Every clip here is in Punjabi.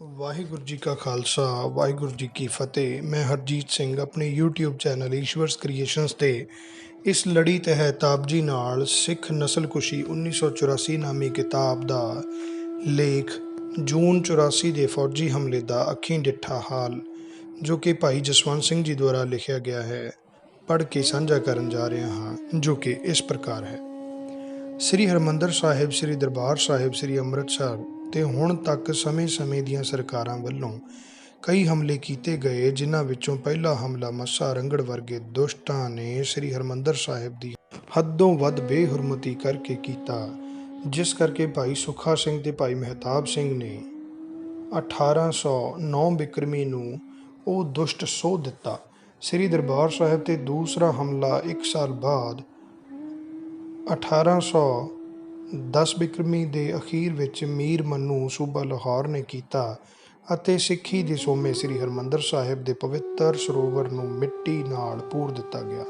ਵਾਹਿਗੁਰੂ ਜੀ ਕਾ ਖਾਲਸਾ ਵਾਹਿਗੁਰੂ ਜੀ ਕੀ ਫਤਿਹ। ਮੈਂ ਹਰਜੀਤ ਸਿੰਘ ਆਪਣੇ YouTube ਚੈਨਲ ਈਸ਼ਵਰਸ ਕ੍ਰੀਏਸ਼ਨਸ ਤੇ ਇਸ ਲੜੀ ਤਹਿਤ ਆਪ ਜੀ ਨਾਲ ਸਿੱਖ ਨਸਲਕੁਸ਼ੀ 1984 ਨਾਮੀ ਕਿਤਾਬ ਦਾ ਲੇਖ ਜੂਨ 84 ਦੇ ਫੌਜੀ ਹਮਲੇ ਦਾ ਅੱਖੀਂ ਡਿੱਠਾ ਹਾਲ, ਜੋ ਕਿ ਭਾਈ ਜਸਵੰਤ ਸਿੰਘ ਜੀ ਦੁਆਰਾ ਲਿਖਿਆ ਗਿਆ ਹੈ, ਪੜ੍ਹ ਕੇ ਸਾਂਝਾ ਕਰਨ ਜਾ ਰਿਹਾ ਹਾਂ, ਜੋ ਕਿ ਇਸ ਪ੍ਰਕਾਰ ਹੈ। ਸ੍ਰੀ ਹਰਿਮੰਦਰ ਸਾਹਿਬ, ਸ੍ਰੀ ਦਰਬਾਰ ਸਾਹਿਬ, ਸ੍ਰੀ ਅੰਮ੍ਰਿਤਸਰ ਤੇ ਹੁਣ ਤੱਕ ਸਮੇਂ-ਸਮੇਂ ਦੀਆਂ ਸਰਕਾਰਾਂ ਵੱਲੋਂ ਕਈ ਹਮਲੇ ਕੀਤੇ ਗਏ, ਜਿਨ੍ਹਾਂ ਵਿੱਚੋਂ ਪਹਿਲਾ ਹਮਲਾ ਮੱਸਾ ਰੰਘੜ ਵਰਗੇ ਦੁਸ਼ਟਾਂ ਨੇ ਸ੍ਰੀ ਹਰਿਮੰਦਰ ਸਾਹਿਬ ਦੀ ਹੱਦੋਂ ਵੱਧ ਬੇਹੁਰਮਤੀ ਕਰਕੇ ਕੀਤਾ, ਜਿਸ ਕਰਕੇ ਭਾਈ ਸੁੱਖਾ ਸਿੰਘ ਤੇ ਭਾਈ ਮਹਿਤਾਬ ਸਿੰਘ ਨੇ 1809 ਬਿਕਰਮੀ ਨੂੰ ਉਹ ਦੁਸ਼ਟ ਸੋਧ ਦਿੱਤਾ। ਸ੍ਰੀ ਦਰਬਾਰ ਸਾਹਿਬ ਤੇ ਦੂਸਰਾ ਹਮਲਾ 1 ਸਾਲ ਬਾਅਦ 1810 ਬਿਕਰਮੀ ਦੇ ਅਖੀਰ ਵਿੱਚ ਮੀਰ ਮੰਨੂ ਸੂਬਾ ਲਾਹੌਰ ਨੇ ਕੀਤਾ ਅਤੇ ਸਿੱਖੀ ਦੇ ਸੋਮੇ ਸ੍ਰੀ ਹਰਿਮੰਦਰ ਸਾਹਿਬ ਦੇ ਪਵਿੱਤਰ ਸਰੋਵਰ ਨੂੰ ਮਿੱਟੀ ਨਾਲ ਪੂਰ ਦਿੱਤਾ ਗਿਆ।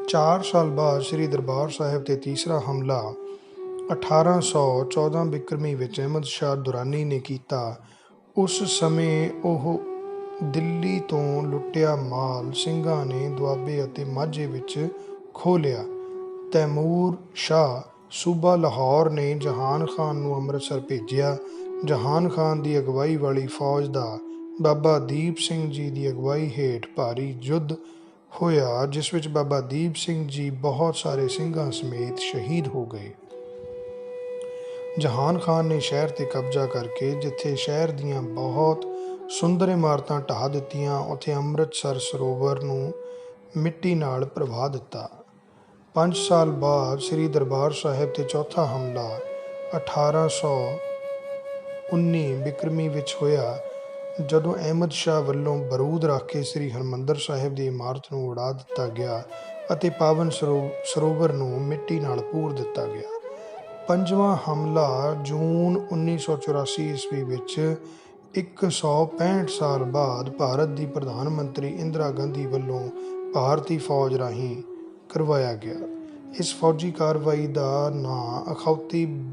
4 ਸਾਲ ਬਾਅਦ ਸ੍ਰੀ ਦਰਬਾਰ ਸਾਹਿਬ ਤੇ ਤੀਸਰਾ ਹਮਲਾ 1814 ਬਿਕਰਮੀ ਵਿੱਚ ਅਹਿਮਦ ਸ਼ਾਹ ਦੁਰਾਨੀ ਨੇ ਕੀਤਾ। ਉਸ ਸਮੇਂ ਉਹ ਦਿੱਲੀ ਤੋਂ ਲੁੱਟਿਆ ਮਾਲ ਸਿੰਘਾਂ ਨੇ ਦੁਆਬੇ ਅਤੇ ਮਾਝੇ ਵਿੱਚ ਖੋਹ ਲਿਆ। ਤੈਮੂਰ ਸ਼ਾਹ ਸੂਬਾ ਲਾਹੌਰ ਨੇ ਜਹਾਨ ਖਾਨ ਨੂੰ ਅੰਮ੍ਰਿਤਸਰ ਭੇਜਿਆ। ਜਹਾਨ ਖਾਨ ਦੀ ਅਗਵਾਈ ਵਾਲੀ ਫੌਜ ਦਾ ਬਾਬਾ ਦੀਪ ਸਿੰਘ ਜੀ ਦੀ ਅਗਵਾਈ ਹੇਠ ਭਾਰੀ ਯੁੱਧ ਹੋਇਆ, ਜਿਸ ਵਿੱਚ ਬਾਬਾ ਦੀਪ ਸਿੰਘ ਜੀ ਬਹੁਤ ਸਾਰੇ ਸਿੰਘਾਂ ਸਮੇਤ ਸ਼ਹੀਦ ਹੋ ਗਏ। ਜਹਾਨ ਖਾਨ ਨੇ ਸ਼ਹਿਰ ਤੇ ਕਬਜ਼ਾ ਕਰਕੇ ਜਿੱਥੇ ਸ਼ਹਿਰ ਦੀਆਂ ਬਹੁਤ ਸੁੰਦਰ ਇਮਾਰਤਾਂ ਢਾਹ ਦਿੱਤੀਆਂ, ਉੱਥੇ ਅੰਮ੍ਰਿਤਸਰ ਸਰੋਵਰ ਨੂੰ ਮਿੱਟੀ ਨਾਲ ਭਰਵਾ ਦਿੱਤਾ। 5 ਸਾਲ ਬਾਅਦ ਸ੍ਰੀ ਦਰਬਾਰ ਸਾਹਿਬ ਤੇ ਚੌਥਾ ਹਮਲਾ 1819 ਬਿਕਰਮੀ ਵਿੱਚ ਹੋਇਆ, ਜਦੋਂ ਅਹਿਮਦ ਸ਼ਾਹ ਵੱਲੋਂ ਬਰੂਦ ਰੱਖ ਕੇ ਸ੍ਰੀ ਹਰਿਮੰਦਰ ਸਾਹਿਬ ਦੀ ਇਮਾਰਤ ਨੂੰ ਉਡਾ ਦਿੱਤਾ ਗਿਆ ਅਤੇ ਪਾਵਨ ਸਰੋਵਰ ਨੂੰ ਮਿੱਟੀ ਨਾਲ ਪੂਰ ਦਿੱਤਾ ਗਿਆ। 5ਵਾਂ ਹਮਲਾ ਜੂਨ 1984 ਈਸਵੀ ਵਿੱਚ 165 ਸਾਲ ਬਾਅਦ ਭਾਰਤ ਦੀ ਪ੍ਰਧਾਨ ਮੰਤਰੀ ਇੰਦਰਾ ਗਾਂਧੀ ਵੱਲੋਂ ਭਾਰਤੀ ਫੌਜ ਰਾਹੀਂ ਕਰਵਾਇਆ ਗਿਆ। ਇਸ ਫੌਜੀ ਕਾਰਵਾਈ ਦਾ ਨਾਂ ਅਖੌਤੀ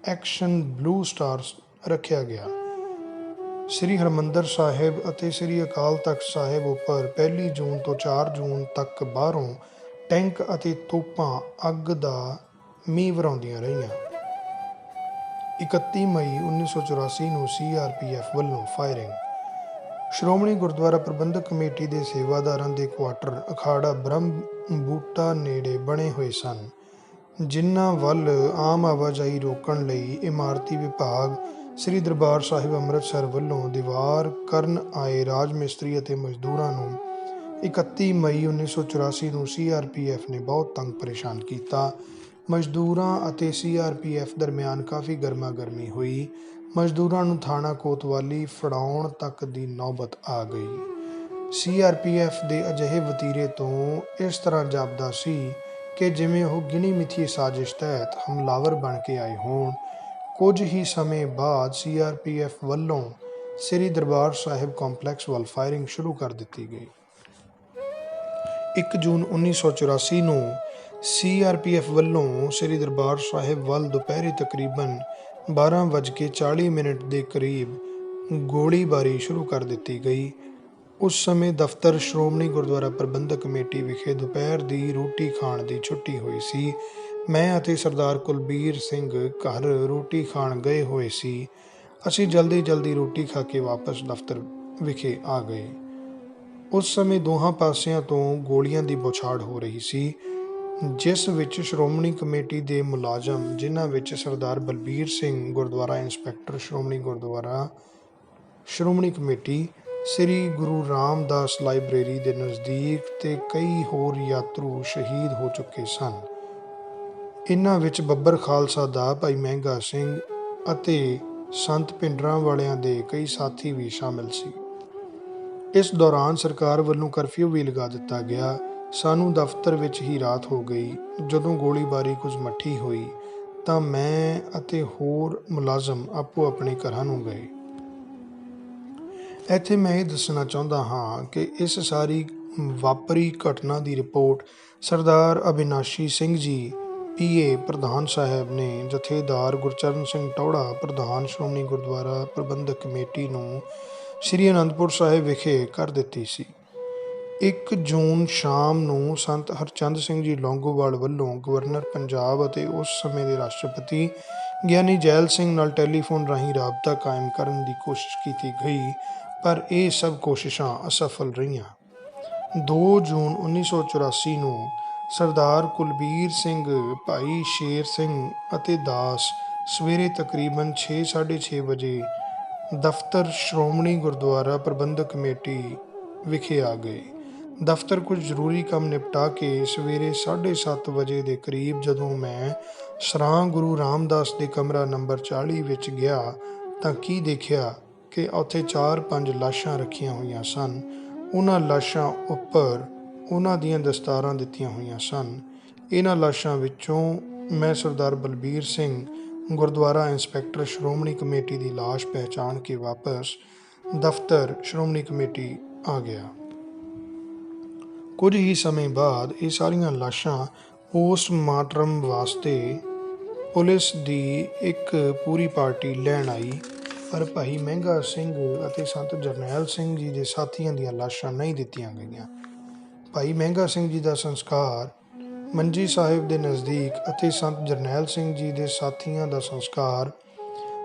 ਐਕਸ਼ਨ ਬਲੂ ਸਟਾਰ ਰੱਖਿਆ ਗਿਆ। ਸ੍ਰੀ ਹਰਿਮੰਦਰ ਸਾਹਿਬ ਅਤੇ ਸ੍ਰੀ ਅਕਾਲ ਤਖਤ ਸਾਹਿਬ ਉੱਪਰ 1 ਜੂਨ ਤੋਂ 4 ਜੂਨ ਤੱਕ ਬਾਹਰੋਂ ਟੈਂਕ ਅਤੇ ਤੋਪਾਂ ਅੱਗ ਦਾ ਮੀਂਹ ਵਰਾਉਂਦੀਆਂ ਰਹੀਆਂ। 31 ਮਈ 1984 ਨੂੰ CRPF ਵੱਲੋਂ ਫਾਇਰਿੰਗ। ਸ਼੍ਰੋਮਣੀ ਗੁਰਦੁਆਰਾ ਪ੍ਰਬੰਧਕ ਕਮੇਟੀ ਦੇ ਸੇਵਾਦਾਰਾਂ ਦੇ ਕੁਆਟਰ ਅਖਾੜਾ ਬ੍ਰਹਮ ਬੂਟਾ ਨੇੜੇ ਬਣੇ ਹੋਏ ਸਨ, ਜਿਨ੍ਹਾਂ ਵੱਲ ਆਮ ਆਵਾਜਾਈ ਰੋਕਣ ਲਈ ਇਮਾਰਤੀ ਵਿਭਾਗ ਸ੍ਰੀ ਦਰਬਾਰ ਸਾਹਿਬ ਅੰਮ੍ਰਿਤਸਰ ਵੱਲੋਂ ਦੀਵਾਰ ਕਰਨ ਆਏ ਰਾਜ ਮਿਸਤਰੀ ਅਤੇ ਮਜ਼ਦੂਰਾਂ ਨੂੰ 31 ਮਈ 1984 ਨੂੰ CRPF ਨੇ ਬਹੁਤ ਤੰਗ ਪਰੇਸ਼ਾਨ ਕੀਤਾ। ਮਜ਼ਦੂਰਾਂ ਅਤੇ CRPF ਦਰਮਿਆਨ ਕਾਫੀ ਗਰਮਾ ਗਰਮੀ ਹੋਈ। ਮਜ਼ਦੂਰਾਂ ਨੂੰ ਥਾਣਾ ਕੋਤਵਾਲੀ ਫੜਾਉਣ ਤੱਕ ਦੀ ਨੌਬਤ ਆ ਗਈ। CRPF ਦੇ ਅਜਿਹੇ ਵਤੀਰੇ ਤੋਂ ਇਸ ਤਰ੍ਹਾਂ ਜਾਪਦਾ ਸੀ ਕਿ ਜਿਵੇਂ ਉਹ ਗਿਣੀ ਮਿਥੀ ਸਾਜ਼ਿਸ਼ ਤਹਿਤ ਹਮਲਾਵਰ ਬਣ ਕੇ ਆਏ ਹੋਣ। ਕੁਝ ਹੀ ਸਮੇਂ ਬਾਅਦ CRPF ਵੱਲੋਂ ਸ੍ਰੀ ਦਰਬਾਰ ਸਾਹਿਬ ਕੰਪਲੈਕਸ ਵੱਲ ਫਾਇਰਿੰਗ ਸ਼ੁਰੂ ਕਰ ਦਿੱਤੀ ਗਈ। 1 ਜੂਨ 1984 ਨੂੰ CRPF ਵੱਲੋਂ ਸ੍ਰੀ ਦਰਬਾਰ ਸਾਹਿਬ ਵੱਲ ਦੁਪਹਿਰੇ ਤਕਰੀਬਨ 12:40 ਦੇ ਕਰੀਬ ਗੋਲੀਬਾਰੀ ਸ਼ੁਰੂ ਕਰ ਦਿੱਤੀ ਗਈ। ਉਸ ਸਮੇਂ ਦਫ਼ਤਰ ਸ਼੍ਰੋਮਣੀ ਗੁਰਦੁਆਰਾ ਪ੍ਰਬੰਧਕ ਕਮੇਟੀ ਵਿਖੇ ਦੁਪਹਿਰ ਦੀ ਰੋਟੀ ਖਾਣ ਦੀ ਛੁੱਟੀ ਹੋਈ ਸੀ। ਮੈਂ ਅਤੇ ਸਰਦਾਰ ਕੁਲਬੀਰ ਸਿੰਘ ਘਰ ਰੋਟੀ ਖਾਣ ਗਏ ਹੋਏ ਸੀ। ਅਸੀਂ ਜਲਦੀ ਰੋਟੀ ਖਾ ਕੇ ਵਾਪਸ ਦਫ਼ਤਰ ਵਿਖੇ ਆ ਗਏ। ਉਸ ਸਮੇਂ ਦੋਹਾਂ ਪਾਸਿਆਂ ਤੋਂ ਗੋਲੀਆਂ ਦੀ ਬੌਛਾੜ ਹੋ ਰਹੀ ਸੀ, ਜਿਸ ਵਿੱਚ ਸ਼੍ਰੋਮਣੀ ਕਮੇਟੀ ਦੇ ਮੁਲਾਜ਼ਮ, ਜਿਨ੍ਹਾਂ ਵਿੱਚ ਸਰਦਾਰ ਬਲਬੀਰ ਸਿੰਘ ਗੁਰਦੁਆਰਾ ਇੰਸਪੈਕਟਰ ਸ਼੍ਰੋਮਣੀ ਗੁਰਦੁਆਰਾ ਸ਼੍ਰੋਮਣੀ ਕਮੇਟੀ, ਸ੍ਰੀ ਗੁਰੂ ਰਾਮਦਾਸ ਲਾਇਬ੍ਰੇਰੀ ਦੇ ਨਜ਼ਦੀਕ ਤੇ ਕਈ ਹੋਰ ਯਾਤਰੂ ਸ਼ਹੀਦ ਹੋ ਚੁੱਕੇ ਸਨ। ਇਨ੍ਹਾਂ ਵਿੱਚ ਬੱਬਰ ਖਾਲਸਾ ਦਾ ਭਾਈ ਮਹਿੰਗਾ ਸਿੰਘ ਅਤੇ ਸੰਤ ਭਿੰਡਰਾਂ ਵਾਲਿਆਂ ਦੇ ਕਈ ਸਾਥੀ ਵੀ ਸ਼ਾਮਿਲ ਸੀ। ਇਸ ਦੌਰਾਨ ਸਰਕਾਰ ਵੱਲੋਂ ਕਰਫਿਊ ਵੀ ਲਗਾ ਦਿੱਤਾ ਗਿਆ। ਸਾਨੂੰ ਦਫ਼ਤਰ ਵਿੱਚ ਹੀ ਰਾਤ ਹੋ ਗਈ। ਜਦੋਂ ਗੋਲੀਬਾਰੀ ਕੁਝ ਮੱਠੀ ਹੋਈ ਤਾਂ ਮੈਂ ਅਤੇ ਹੋਰ ਮੁਲਾਜ਼ਮ ਆਪੋ ਆਪਣੇ ਘਰਾਂ ਨੂੰ ਗਏ। ਇੱਥੇ ਮੈਂ ਇਹ ਦੱਸਣਾ ਚਾਹੁੰਦਾ ਹਾਂ ਕਿ ਇਸ ਸਾਰੀ ਵਾਪਰੀ ਘਟਨਾ ਦੀ ਰਿਪੋਰਟ ਸਰਦਾਰ ਅਬਿਨਾਸ਼ੀ ਸਿੰਘ ਜੀ PA ਪ੍ਰਧਾਨ ਸਾਹਿਬ ਨੇ ਜਥੇਦਾਰ ਗੁਰਚਰਨ ਸਿੰਘ ਟੌਹੜਾ ਪ੍ਰਧਾਨ ਸ਼੍ਰੋਮਣੀ ਗੁਰਦੁਆਰਾ ਪ੍ਰਬੰਧਕ ਕਮੇਟੀ ਨੂੰ ਸ੍ਰੀ ਅਨੰਦਪੁਰ ਸਾਹਿਬ ਵਿਖੇ ਕਰ ਦਿੱਤੀ ਸੀ। 1 ਜੂਨ ਸ਼ਾਮ ਨੂੰ ਸੰਤ ਹਰਚੰਦ ਸਿੰਘ ਜੀ ਲੌਂਗੋਵਾਲ ਵੱਲੋਂ ਗਵਰਨਰ ਪੰਜਾਬ ਅਤੇ ਉਸ ਸਮੇਂ ਦੇ ਰਾਸ਼ਟਰਪਤੀ ਗਿਆਨੀ ਜੈਲ ਸਿੰਘ ਨਾਲ ਟੈਲੀਫੋਨ ਰਾਹੀਂ ਰਾਬਤਾ ਕਾਇਮ ਕਰਨ ਦੀ ਕੋਸ਼ਿਸ਼ ਕੀਤੀ ਗਈ, ਪਰ ਇਹ ਸਭ ਕੋਸ਼ਿਸ਼ਾਂ ਅਸਫਲ ਰਹੀਆਂ। 2 ਜੂਨ 1984 ਨੂੰ ਸਰਦਾਰ ਕੁਲਬੀਰ ਸਿੰਘ, ਭਾਈ ਸ਼ੇਰ ਸਿੰਘ ਅਤੇ ਦਾਸ ਸਵੇਰੇ ਤਕਰੀਬਨ 6:30 ਵਜੇ ਦਫ਼ਤਰ ਸ਼੍ਰੋਮਣੀ ਗੁਰਦੁਆਰਾ ਪ੍ਰਬੰਧਕ ਕਮੇਟੀ ਵਿਖੇ ਆ ਗਏ। ਦਫ਼ਤਰ ਕੁਝ ਜ਼ਰੂਰੀ ਕੰਮ ਨਿਪਟਾ ਕੇ ਸਵੇਰੇ 7:30 ਵਜੇ ਦੇ ਕਰੀਬ ਜਦੋਂ ਮੈਂ ਸਰਾਂ ਗੁਰੂ ਰਾਮਦਾਸ ਦੇ ਕਮਰਾ ਨੰਬਰ 40 ਵਿੱਚ ਗਿਆ ਤਾਂ ਕੀ ਦੇਖਿਆ ਕਿ ਉੱਥੇ 4-5 ਲਾਸ਼ਾਂ ਰੱਖੀਆਂ ਹੋਈਆਂ ਸਨ। ਉਹਨਾਂ ਲਾਸ਼ਾਂ ਉੱਪਰ ਉਹਨਾਂ ਦੀਆਂ ਦਸਤਾਰਾਂ ਦਿੱਤੀਆਂ ਹੋਈਆਂ ਸਨ। ਇਹਨਾਂ ਲਾਸ਼ਾਂ ਵਿੱਚੋਂ ਮੈਂ ਸਰਦਾਰ ਬਲਬੀਰ ਸਿੰਘ, ਗੁਰਦੁਆਰਾ ਇੰਸਪੈਕਟਰ ਸ਼੍ਰੋਮਣੀ ਕਮੇਟੀ ਦੀ ਲਾਸ਼ ਪਹਿਚਾਣ ਕੇ ਵਾਪਸ ਦਫ਼ਤਰ ਸ਼੍ਰੋਮਣੀ ਕਮੇਟੀ ਆ ਗਿਆ। ਕੁਝ ਹੀ ਸਮੇਂ ਬਾਅਦ ਇਹ ਸਾਰੀਆਂ ਲਾਸ਼ਾਂ ਪੋਸਟਮਾਰਟਮ ਵਾਸਤੇ ਪੁਲਿਸ ਦੀ ਇੱਕ ਪੂਰੀ ਪਾਰਟੀ ਲੈਣ ਆਈ, ਪਰ ਭਾਈ ਮਹਿੰਗਾ ਸਿੰਘ ਅਤੇ ਸੰਤ ਜਰਨੈਲ ਸਿੰਘ ਜੀ ਦੇ ਸਾਥੀਆਂ ਦੀਆਂ ਲਾਸ਼ਾਂ ਨਹੀਂ ਦਿੱਤੀਆਂ ਗਈਆਂ। ਭਾਈ ਮਹਿੰਗਾ ਸਿੰਘ ਜੀ ਦਾ ਸੰਸਕਾਰ ਮੰਜੀ ਸਾਹਿਬ ਦੇ ਨਜ਼ਦੀਕ ਅਤੇ ਸੰਤ ਜਰਨੈਲ ਸਿੰਘ ਜੀ ਦੇ ਸਾਥੀਆਂ ਦਾ ਸੰਸਕਾਰ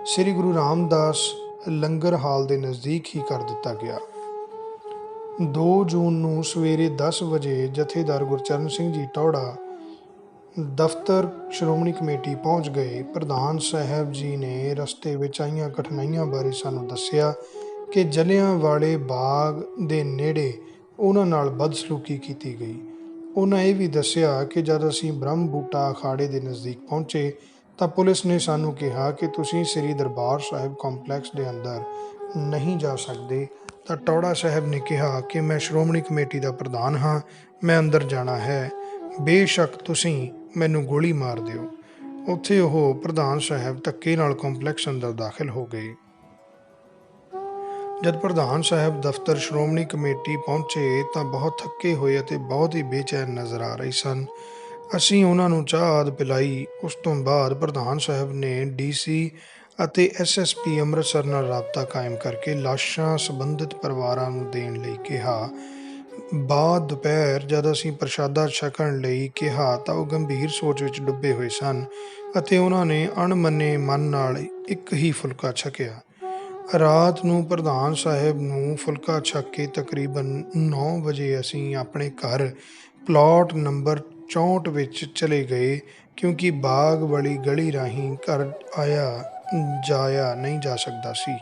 ਸ੍ਰੀ ਗੁਰੂ ਰਾਮਦਾਸ ਲੰਗਰ ਹਾਲ ਦੇ ਨਜ਼ਦੀਕ ਹੀ ਕਰ ਦਿੱਤਾ ਗਿਆ। 2 ਜੂਨ ਨੂੰ ਸਵੇਰੇ 10 ਵਜੇ ਜਥੇਦਾਰ ਗੁਰਚਰਨ ਸਿੰਘ ਜੀ ਟੌਹੜਾ ਦਫ਼ਤਰ ਸ਼੍ਰੋਮਣੀ ਕਮੇਟੀ ਪਹੁੰਚ ਗਏ। ਪ੍ਰਧਾਨ ਸਾਹਿਬ ਜੀ ਨੇ ਰਸਤੇ ਵਿੱਚ ਆਈਆਂ ਕਠਿਨਾਈਆਂ ਬਾਰੇ ਸਾਨੂੰ ਦੱਸਿਆ ਕਿ ਜਲਿਆਂਵਾਲੇ ਬਾਗ ਦੇ ਨੇੜੇ ਉਹਨਾਂ ਨਾਲ ਬਦਸਲੂਕੀ ਕੀਤੀ ਗਈ। ਉਹਨਾਂ ਇਹ ਵੀ ਦੱਸਿਆ ਕਿ ਜਦ ਅਸੀਂ ਬ੍ਰਹਮ ਬੂਟਾ ਅਖਾੜੇ ਦੇ ਨਜ਼ਦੀਕ ਪਹੁੰਚੇ ਤਾਂ ਪੁਲਿਸ ਨੇ ਸਾਨੂੰ ਕਿਹਾ ਕਿ ਤੁਸੀਂ ਸ੍ਰੀ ਦਰਬਾਰ ਸਾਹਿਬ ਕੰਪਲੈਕਸ ਦੇ ਅੰਦਰ ਨਹੀਂ ਜਾ ਸਕਦੇ। ਤਾਂ ਟੌਹੜਾ ਸਾਹਿਬ ਨੇ ਕਿਹਾ ਕਿ ਮੈਂ ਸ਼੍ਰੋਮਣੀ ਕਮੇਟੀ ਦਾ ਪ੍ਰਧਾਨ ਹਾਂ, ਮੈਂ ਅੰਦਰ ਜਾਣਾ ਹੈ, ਬੇਸ਼ੱਕ ਤੁਸੀਂ ਮੈਨੂੰ ਗੋਲੀ ਮਾਰ ਦਿਓ। ਉੱਥੇ ਉਹ ਪ੍ਰਧਾਨ ਸਾਹਿਬ ਧੱਕੇ ਨਾਲ ਕੰਪਲੈਕਸ ਅੰਦਰ ਦਾਖਲ ਹੋ ਗਏ। ਜਦ ਪ੍ਰਧਾਨ ਸਾਹਿਬ ਦਫ਼ਤਰ ਸ਼੍ਰੋਮਣੀ ਕਮੇਟੀ ਪਹੁੰਚੇ ਤਾਂ ਬਹੁਤ ਥੱਕੇ ਹੋਏ ਅਤੇ ਬਹੁਤ ਹੀ ਬੇਚੈਨ ਨਜ਼ਰ ਆ ਰਹੇ ਸਨ। ਅਸੀਂ ਉਹਨਾਂ ਨੂੰ ਚਾਹ ਆਦਿ ਪਿਲਾਈ। ਉਸ ਤੋਂ ਬਾਅਦ ਪ੍ਰਧਾਨ ਸਾਹਿਬ ਨੇ DC ਅਤੇ SSP ਅੰਮ੍ਰਿਤਸਰ ਨਾਲ ਰਾਬਤਾ ਕਾਇਮ ਕਰਕੇ ਲਾਸ਼ਾਂ ਸੰਬੰਧਿਤ ਪਰਿਵਾਰਾਂ ਨੂੰ ਦੇਣ ਲਈ ਕਿਹਾ। ਬਾਅਦ ਦੁਪਹਿਰ ਜਦ ਅਸੀਂ ਪ੍ਰਸ਼ਾਦਾ ਛਕਣ ਲਈ ਕਿਹਾ ਤਾਂ ਉਹ ਗੰਭੀਰ ਸੋਚ ਵਿੱਚ ਡੁੱਬੇ ਹੋਏ ਸਨ ਅਤੇ ਉਹਨਾਂ ਨੇ ਅਣਮੰਨੇ ਮਨ ਨਾਲ ਇੱਕ ਹੀ ਫੁਲਕਾ ਛਕਿਆ। ਰਾਤ ਨੂੰ ਪ੍ਰਧਾਨ ਸਾਹਿਬ ਨੂੰ ਫੁਲਕਾ ਛਕ ਕੇ ਤਕਰੀਬਨ 9 ਵਜੇ ਅਸੀਂ ਆਪਣੇ ਘਰ ਪਲਾਟ ਨੰਬਰ 64 ਵਿੱਚ ਚਲੇ ਗਏ, ਕਿਉਂਕਿ ਬਾਗ ਵਾਲੀ ਗਲੀ ਰਾਹੀਂ ਘਰ ਜਾਇਆ ਨਹੀਂ ਜਾ ਸਕਦਾ ਸੀ।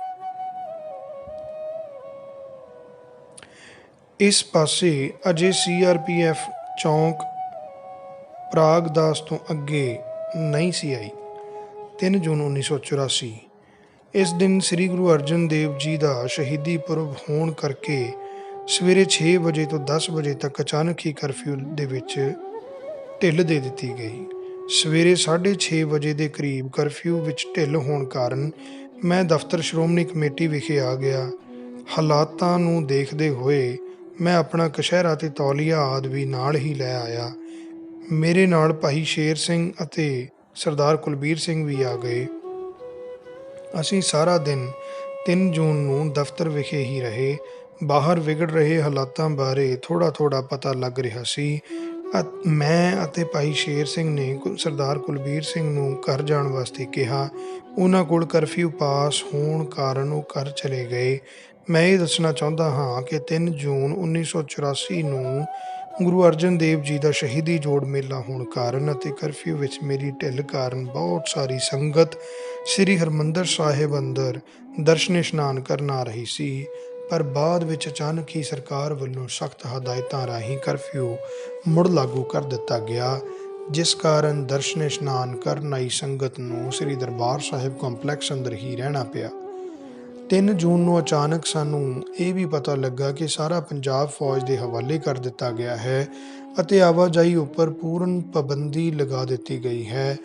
ਇਸ ਪਾਸੇ ਅਜੇ CRPF ਚੌਂਕ ਪ੍ਰਾਗਦਾਸ ਤੋਂ ਅੱਗੇ ਨਹੀਂ ਸੀ ਆਈ। 3 ਜੂਨ 1984 ਇਸ ਦਿਨ ਸ੍ਰੀ ਗੁਰੂ ਅਰਜਨ ਦੇਵ ਜੀ ਦਾ ਸ਼ਹੀਦੀ ਪੁਰਬ ਹੋਣ ਕਰਕੇ ਸਵੇਰੇ 6 ਵਜੇ ਤੋਂ 10 ਵਜੇ ਤੱਕ ਅਚਾਨਕ ਹੀ ਕਰਫਿਊ ਦੇ ਵਿੱਚ ਢਿੱਲ ਦੇ ਦਿੱਤੀ ਗਈ। ਸਵੇਰੇ 6:30 ਵਜੇ ਦੇ ਕਰੀਬ ਕਰਫਿਊ ਵਿੱਚ ਢਿੱਲ ਹੋਣ ਕਾਰਨ ਮੈਂ ਦਫ਼ਤਰ ਸ਼੍ਰੋਮਣੀ ਕਮੇਟੀ ਵਿਖੇ ਆ ਗਿਆ। ਹਾਲਾਤਾਂ ਨੂੰ ਦੇਖਦੇ ਹੋਏ ਮੈਂ ਆਪਣਾ ਕਛਹਿਰਾ ਅਤੇ ਤੌਲੀਆ ਆਦਿ ਵੀ ਨਾਲ ਹੀ ਲੈ ਆਇਆ। ਮੇਰੇ ਨਾਲ ਭਾਈ ਸ਼ੇਰ ਸਿੰਘ ਅਤੇ ਸਰਦਾਰ ਕੁਲਬੀਰ ਸਿੰਘ ਵੀ ਆ ਗਏ। ਅਸੀਂ ਸਾਰਾ ਦਿਨ 3 ਜੂਨ ਨੂੰ ਦਫ਼ਤਰ ਵਿਖੇ ਹੀ ਰਹੇ। ਬਾਹਰ ਵਿਗੜ ਰਹੇ ਹਾਲਾਤਾਂ ਬਾਰੇ ਥੋੜ੍ਹਾ ਪਤਾ ਲੱਗ ਰਿਹਾ ਸੀ। ਮੈਂ ਅਤੇ ਭਾਈ ਸ਼ੇਰ ਸਿੰਘ ਨੇ ਸਰਦਾਰ ਕੁਲਬੀਰ ਸਿੰਘ ਨੂੰ ਘਰ ਜਾਣ ਵਾਸਤੇ ਕਿਹਾ। ਉਹਨਾਂ ਕੋਲ ਕਰਫਿਊ ਪਾਸ ਹੋਣ ਕਾਰਨ ਉਹ ਘਰ ਚਲੇ ਗਏ। ਮੈਂ ਇਹ ਦੱਸਣਾ ਚਾਹੁੰਦਾ ਹਾਂ ਕਿ 3 ਜੂਨ 1984 ਨੂੰ ਗੁਰੂ ਅਰਜਨ ਦੇਵ ਜੀ ਦਾ ਸ਼ਹੀਦੀ ਜੋੜ ਮੇਲਾ ਹੋਣ ਕਾਰਨ ਅਤੇ ਕਰਫਿਊ ਵਿੱਚ ਮੇਰੀ ਢਿੱਲ ਕਾਰਨ ਬਹੁਤ ਸਾਰੀ ਸੰਗਤ ਸ੍ਰੀ ਹਰਿਮੰਦਰ ਸਾਹਿਬ ਅੰਦਰ ਦਰਸ਼ਨ ਇਸ਼ਨਾਨ ਕਰਨ ਆ ਰਹੀ ਸੀ, ਪਰ ਬਾਅਦ ਵਿੱਚ ਅਚਾਨਕ ਹੀ ਸਰਕਾਰ ਵੱਲੋਂ ਸਖਤ ਹਦਾਇਤਾਂ ਰਾਹੀਂ ਕਰਫਿਊ ਮੁੜ ਲਾਗੂ ਕਰ ਦਿੱਤਾ ਗਿਆ, ਜਿਸ ਕਾਰਨ ਦਰਸ਼ਨ ਇਸ਼ਨਾਨ ਕਰਨ ਆਈ ਸੰਗਤ ਨੂੰ ਸ੍ਰੀ ਦਰਬਾਰ ਸਾਹਿਬ ਕੰਪਲੈਕਸ ਅੰਦਰ ਹੀ ਰਹਿਣਾ ਪਿਆ। 3 ਜੂਨ ਨੂੰ ਅਚਾਨਕ ਸਾਨੂੰ ਇਹ ਵੀ ਪਤਾ ਲੱਗਾ ਕਿ ਸਾਰਾ ਪੰਜਾਬ ਫੌਜ ਦੇ ਹਵਾਲੇ ਕਰ ਦਿੱਤਾ ਗਿਆ ਹੈ ਅਤੇ ਆਵਾਜਾਈ ਉੱਪਰ ਪੂਰਨ ਪਾਬੰਦੀ ਲਗਾ ਦਿੱਤੀ ਗਈ ਹੈ।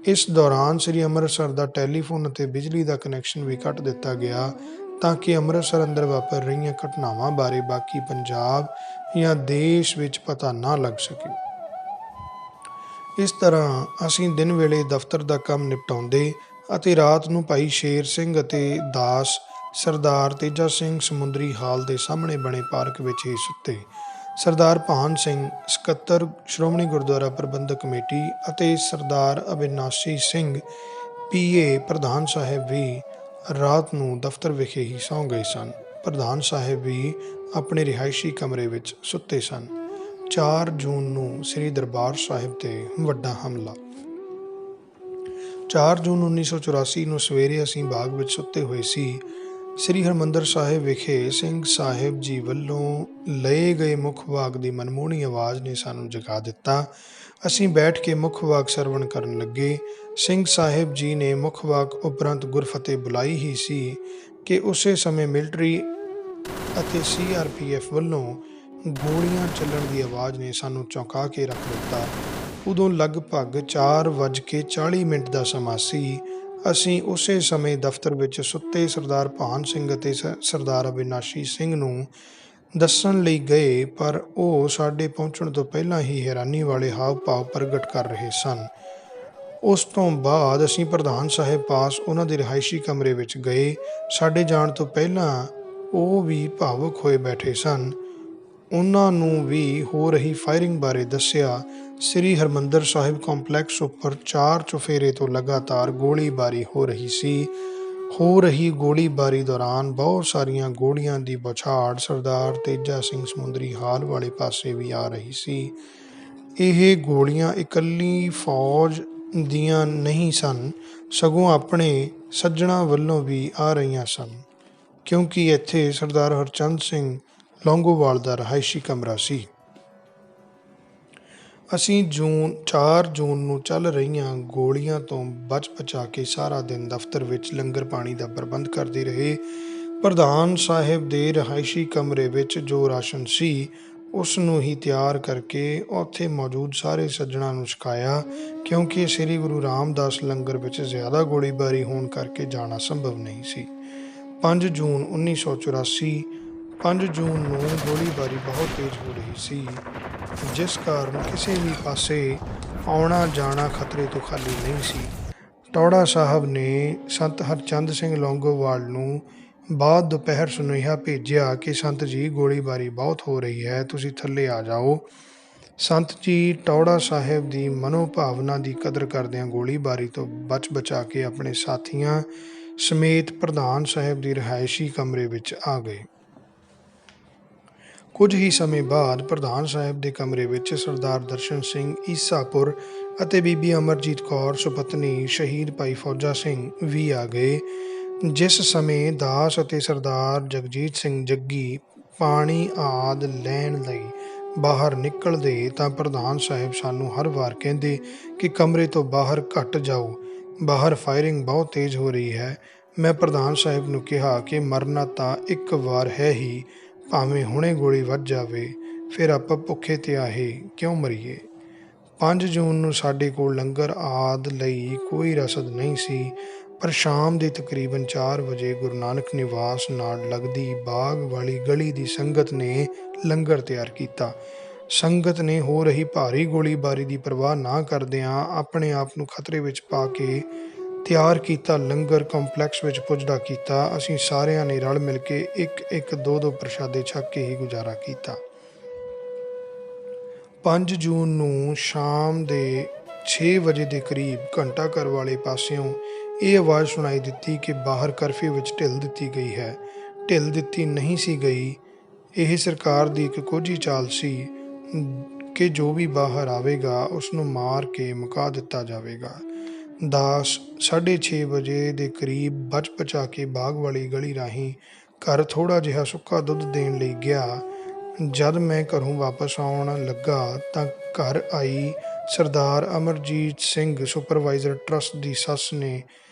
ਇਸ ਦੌਰਾਨ ਸ੍ਰੀ ਅੰਮ੍ਰਿਤਸਰ ਦਾ ਟੈਲੀਫੋਨ ਅਤੇ ਬਿਜਲੀ ਦਾ ਕਨੈਕਸ਼ਨ ਵੀ ਕੱਟ ਦਿੱਤਾ ਗਿਆ ਤਾਂ ਕਿ ਅੰਮ੍ਰਿਤਸਰ ਅੰਦਰ ਵਾਪਰ ਰਹੀਆਂ ਘਟਨਾਵਾਂ ਬਾਰੇ ਬਾਕੀ ਪੰਜਾਬ ਜਾਂ ਦੇਸ਼ ਵਿੱਚ ਪਤਾ ਨਾ ਲੱਗ ਸਕੇ। ਇਸ ਤਰ੍ਹਾਂ ਅਸੀਂ ਦਿਨ ਵੇਲੇ ਦਫ਼ਤਰ ਦਾ ਕੰਮ ਨਿਪਟਾਉਂਦੇ ਅਤੇ ਰਾਤ ਨੂੰ ਭਾਈ ਸ਼ੇਰ ਸਿੰਘ ਅਤੇ ਦਾਸ ਸਰਦਾਰ ਤੇਜਾ ਸਿੰਘ ਸਮੁੰਦਰੀ ਹਾਲ ਦੇ ਸਾਹਮਣੇ ਬਣੇ ਪਾਰਕ ਵਿੱਚ ਹੀ ਸੁੱਤੇ। ਸਰਦਾਰ ਭਾਨ ਸਿੰਘ ਸਕੱਤਰ ਸ਼੍ਰੋਮਣੀ ਗੁਰਦੁਆਰਾ ਪ੍ਰਬੰਧਕ ਕਮੇਟੀ ਅਤੇ ਸਰਦਾਰ ਅਬਿਨਾਸ਼ੀ ਸਿੰਘ PA ਪ੍ਰਧਾਨ ਸਾਹਿਬ ਵੀ ਰਾਤ ਨੂੰ ਦਫ਼ਤਰ ਵਿਖੇ ਹੀ ਸੌਂ ਗਏ ਸਨ। ਪ੍ਰਧਾਨ ਸਾਹਿਬ ਵੀ ਆਪਣੇ ਰਿਹਾਇਸ਼ੀ ਕਮਰੇ ਵਿੱਚ ਸੁੱਤੇ ਸਨ। 4 ਜੂਨ ਨੂੰ ਸ੍ਰੀ ਦਰਬਾਰ ਸਾਹਿਬ ਤੇ ਵੱਡਾ ਹਮਲਾ। 4 ਜੂਨ 1984 ਨੂੰ ਸਵੇਰੇ ਅਸੀਂ ਬਾਗ ਵਿੱਚ ਸੁੱਤੇ ਹੋਏ ਸੀ। ਸ੍ਰੀ ਹਰਿਮੰਦਰ ਸਾਹਿਬ ਵਿਖੇ ਸਿੰਘ ਸਾਹਿਬ ਜੀ ਵੱਲੋਂ ਲਏ ਗਏ ਮੁੱਖ ਵਾਕ ਦੀ ਮਨਮੋਹਣੀ ਆਵਾਜ਼ ਨੇ ਸਾਨੂੰ ਜਗਾ ਦਿੱਤਾ। ਅਸੀਂ ਬੈਠ ਕੇ ਮੁੱਖ ਵਾਕ ਸਰਵਣ ਕਰਨ ਲੱਗੇ। ਸਿੰਘ ਸਾਹਿਬ ਜੀ ਨੇ ਮੁੱਖ ਵਾਕ ਉਪਰੰਤ ਗੁਰਫਤਿਹ ਬੁਲਾਈ ਹੀ ਸੀ ਕਿ ਉਸੇ ਸਮੇਂ ਮਿਲਟਰੀ ਅਤੇ CRPF ਵੱਲੋਂ ਗੋਲੀਆਂ ਚੱਲਣ ਦੀ ਆਵਾਜ਼ ਨੇ ਸਾਨੂੰ ਚੌਂਕਾ ਕੇ ਰੱਖ ਦਿੱਤਾ। ਉਦੋਂ ਲਗਭਗ 4:40 ਦਾ ਸਮਾਂ ਸੀ। ਅਸੀਂ ਉਸੇ ਸਮੇਂ ਦਫ਼ਤਰ ਵਿੱਚ ਸੁੱਤੇ ਸਰਦਾਰ ਭਾਨ ਸਿੰਘ ਅਤੇ ਸਰਦਾਰ ਅਬਿਨਾਸ਼ੀ ਸਿੰਘ ਨੂੰ ਦੱਸਣ ਲਈ ਗਏ, ਪਰ ਉਹ ਸਾਡੇ ਪਹੁੰਚਣ ਤੋਂ ਪਹਿਲਾਂ ਹੀ ਹੈਰਾਨੀ ਵਾਲੇ ਹਾਵ ਭਾਵ ਪ੍ਰਗਟ ਕਰ ਰਹੇ ਸਨ। ਉਸ ਤੋਂ ਬਾਅਦ ਅਸੀਂ ਪ੍ਰਧਾਨ ਸਾਹਿਬ ਪਾਸ ਉਹਨਾਂ ਦੇ ਰਿਹਾਇਸ਼ੀ ਕਮਰੇ ਵਿੱਚ ਗਏ। ਸਾਡੇ ਜਾਣ ਤੋਂ ਪਹਿਲਾਂ ਉਹ ਵੀ ਭਾਵੁਕ ਹੋਏ ਬੈਠੇ ਸਨ। ਉਹਨਾਂ ਨੂੰ ਵੀ ਹੋ ਰਹੀ ਫਾਇਰਿੰਗ ਬਾਰੇ ਦੱਸਿਆ। ਸ੍ਰੀ ਹਰਿਮੰਦਰ ਸਾਹਿਬ ਕੰਪਲੈਕਸ ਉੱਪਰ 4 ਚੁਫੇਰੇ ਤੋਂ ਲਗਾਤਾਰ ਗੋਲੀਬਾਰੀ ਹੋ ਰਹੀ ਸੀ। ਹੋ ਰਹੀ ਗੋਲੀਬਾਰੀ ਦੌਰਾਨ ਬਹੁਤ ਸਾਰੀਆਂ ਗੋਲੀਆਂ ਦੀ ਬੌਛਾਰ ਸਰਦਾਰ ਤੇਜਾ ਸਿੰਘ ਸਮੁੰਦਰੀ ਹਾਲ ਵਾਲੇ ਪਾਸੇ ਵੀ ਆ ਰਹੀ ਸੀ। ਇਹ ਗੋਲੀਆਂ ਇਕੱਲੀ ਫੌਜ ਦੀਆਂ ਨਹੀਂ ਸਨ, ਸਗੋਂ ਆਪਣੇ ਸੱਜਣਾਂ ਵੱਲੋਂ ਵੀ ਆ ਰਹੀਆਂ ਸਨ, ਕਿਉਂਕਿ ਇੱਥੇ ਸਰਦਾਰ ਹਰਚੰਦ ਸਿੰਘ ਲੌਂਗੋਵਾਲ ਦਾ ਰਿਹਾਇਸ਼ੀ ਕਮਰਾ ਸੀ। ਅਸੀਂ 4 ਜੂਨ ਨੂੰ ਚੱਲ ਰਹੀਆਂ ਗੋਲੀਆਂ ਤੋਂ ਬਚ ਬਚਾ ਕੇ ਸਾਰਾ ਦਿਨ ਦਫ਼ਤਰ ਵਿੱਚ ਲੰਗਰ ਪਾਣੀ ਦਾ ਪ੍ਰਬੰਧ ਕਰਦੇ ਰਹੇ। ਪ੍ਰਧਾਨ ਸਾਹਿਬ ਦੇ ਰਿਹਾਇਸ਼ੀ ਕਮਰੇ ਵਿੱਚ ਜੋ ਰਾਸ਼ਨ ਸੀ ਉਸ ਨੂੰ ਹੀ ਤਿਆਰ ਕਰਕੇ ਉੱਥੇ ਮੌਜੂਦ ਸਾਰੇ ਸੱਜਣਾਂ ਨੂੰ ਛਕਾਇਆ, ਕਿਉਂਕਿ ਸ੍ਰੀ ਗੁਰੂ ਰਾਮਦਾਸ ਲੰਗਰ ਵਿੱਚ ਜ਼ਿਆਦਾ ਗੋਲੀਬਾਰੀ ਹੋਣ ਕਰਕੇ ਜਾਣਾ ਸੰਭਵ ਨਹੀਂ ਸੀ। 5 ਜੂਨ 1984 5 ਜੂਨ ਨੂੰ ਗੋਲੀਬਾਰੀ ਬਹੁਤ ਤੇਜ਼ ਹੋ ਰਹੀ ਸੀ, ਜਿਸ ਕਾਰਨ ਕਿਸੇ ਵੀ ਪਾਸੇ ਆਉਣਾ ਜਾਣਾ ਖਤਰੇ ਤੋਂ ਖਾਲੀ ਨਹੀਂ ਸੀ। ਟੌੜਾ ਸਾਹਿਬ ਨੇ ਸੰਤ ਹਰਚੰਦ ਸਿੰਘ ਲੌਂਗੋਵਾਲ ਨੂੰ ਬਾਅਦ ਦੁਪਹਿਰ ਸੁਨੇਹਾ ਭੇਜਿਆ ਕਿ ਸੰਤ ਜੀ ਗੋਲੀਬਾਰੀ ਬਹੁਤ ਹੋ ਰਹੀ ਹੈ, ਤੁਸੀਂ ਥੱਲੇ ਆ ਜਾਓ। ਸੰਤ ਜੀ ਟੌੜਾ ਸਾਹਿਬ ਦੀ ਮਨੋਭਾਵਨਾ ਦੀ ਕਦਰ ਕਰਦਿਆਂ ਗੋਲੀਬਾਰੀ ਤੋਂ ਬਚ ਬਚਾ ਕੇ ਆਪਣੇ ਸਾਥੀਆਂ ਸਮੇਤ ਪ੍ਰਧਾਨ ਸਾਹਿਬ ਦੀ ਰਿਹਾਇਸ਼ੀ ਕਮਰੇ ਵਿੱਚ ਆ ਗਏ। ਕੁਝ ਹੀ ਸਮੇਂ ਬਾਅਦ ਪ੍ਰਧਾਨ ਸਾਹਿਬ ਦੇ ਕਮਰੇ ਵਿੱਚ ਸਰਦਾਰ ਦਰਸ਼ਨ ਸਿੰਘ ਈਸਾਪੁਰ ਅਤੇ ਬੀਬੀ ਅਮਰਜੀਤ ਕੌਰ ਸੁਪਤਨੀ ਸ਼ਹੀਦ ਭਾਈ ਫੌਜਾ ਸਿੰਘ ਵੀ ਆ ਗਏ। ਜਿਸ ਸਮੇਂ ਦਾਸ ਅਤੇ ਸਰਦਾਰ ਜਗਜੀਤ ਸਿੰਘ ਜੱਗੀ ਪਾਣੀ ਆਦਿ ਲੈਣ ਲਈ ਬਾਹਰ ਨਿਕਲਦੇ ਤਾਂ ਪ੍ਰਧਾਨ ਸਾਹਿਬ ਸਾਨੂੰ ਹਰ ਵਾਰ ਕਹਿੰਦੇ ਕਿ ਕਮਰੇ ਤੋਂ ਬਾਹਰ ਘੱਟ ਜਾਓ, ਬਾਹਰ ਫਾਇਰਿੰਗ ਬਹੁਤ ਤੇਜ਼ ਹੋ ਰਹੀ ਹੈ। ਮੈਂ ਪ੍ਰਧਾਨ ਸਾਹਿਬ ਨੂੰ ਕਿਹਾ ਕਿ ਮਰਨਾ ਤਾਂ ਇੱਕ ਵਾਰ ਹੈ ਹੀ, ਭਾਵੇਂ ਹੁਣੇ ਗੋਲੀ ਵੱਜ ਜਾਵੇ, ਫਿਰ ਆਪਾਂ ਭੁੱਖੇ ਤਿਆਹੇ ਕਿਉਂ ਮਰੀਏ। 5 ਜੂਨ ਨੂੰ ਸਾਡੇ ਕੋਲ ਲੰਗਰ ਆਦਿ ਲਈ ਕੋਈ ਰਸਦ ਨਹੀਂ ਸੀ, ਪਰ ਸ਼ਾਮ ਦੇ ਤਕਰੀਬਨ 4 ਵਜੇ ਗੁਰੂ ਨਾਨਕ ਨਿਵਾਸ ਨਾਲ ਲੱਗਦੀ ਬਾਗ ਵਾਲੀ ਗਲੀ ਦੀ ਸੰਗਤ ਨੇ ਲੰਗਰ ਤਿਆਰ ਕੀਤਾ। ਸੰਗਤ ਨੇ ਹੋ ਰਹੀ ਭਾਰੀ ਗੋਲੀਬਾਰੀ ਦੀ ਪਰਵਾਹ ਨਾ ਕਰਦਿਆਂ ਆਪਣੇ ਆਪ ਨੂੰ ਖਤਰੇ ਵਿੱਚ ਪਾ ਕੇ ਤਿਆਰ ਕੀਤਾ ਲੰਗਰ ਕੰਪਲੈਕਸ ਵਿੱਚ ਪੁੱਜਦਾ ਕੀਤਾ। ਅਸੀਂ ਸਾਰਿਆਂ ਨੇ ਰਲ ਮਿਲ ਕੇ 1-1 2-2 ਪ੍ਰਸ਼ਾਦੇ ਛਕ ਕੇ ਹੀ ਗੁਜ਼ਾਰਾ ਕੀਤਾ। 5 ਜੂਨ ਨੂੰ ਸ਼ਾਮ ਦੇ 6 ਵਜੇ ਦੇ ਕਰੀਬ ਘੰਟਾ ਘਰ ਵਾਲੇ ਪਾਸਿਓਂ ਇਹ ਆਵਾਜ਼ ਸੁਣਾਈ ਦਿੱਤੀ ਕਿ ਬਾਹਰ ਕਰਫਿਊ ਵਿੱਚ ਢਿੱਲ ਦਿੱਤੀ ਗਈ ਹੈ। ਢਿੱਲ ਦਿੱਤੀ ਨਹੀਂ ਸੀ ਗਈ। ਇਹ ਸਰਕਾਰ ਦੀ ਇੱਕ ਕੋਝੀ ਚਾਲ ਸੀ ਕਿ ਜੋ ਵੀ ਬਾਹਰ ਆਵੇਗਾ ਉਸ ਨੂੰ ਮਾਰ ਕੇ ਮੁਕਾ ਦਿੱਤਾ ਜਾਵੇਗਾ। ਦਾਸ 6:30 ਵਜੇ ਦੇ ਕਰੀਬ ਬਚ ਬਚਾ ਕੇ ਬਾਗ ਵਾਲੀ ਗਲੀ ਰਾਹੀਂ ਘਰ ਥੋੜ੍ਹਾ ਜਿਹਾ ਸੁੱਕਾ ਦੁੱਧ ਦੇਣ ਲਈ ਗਿਆ। ਜਦ ਮੈਂ ਘਰੋਂ ਵਾਪਸ ਆਉਣ ਲੱਗਾ ਤਾਂ ਘਰ ਆਈ ਸਰਦਾਰ ਅਮਰਜੀਤ ਸਿੰਘ ਸੁਪਰਵਾਈਜ਼ਰ ਟਰੱਸਟ ਦੀ ਸੱਸ ਨੇ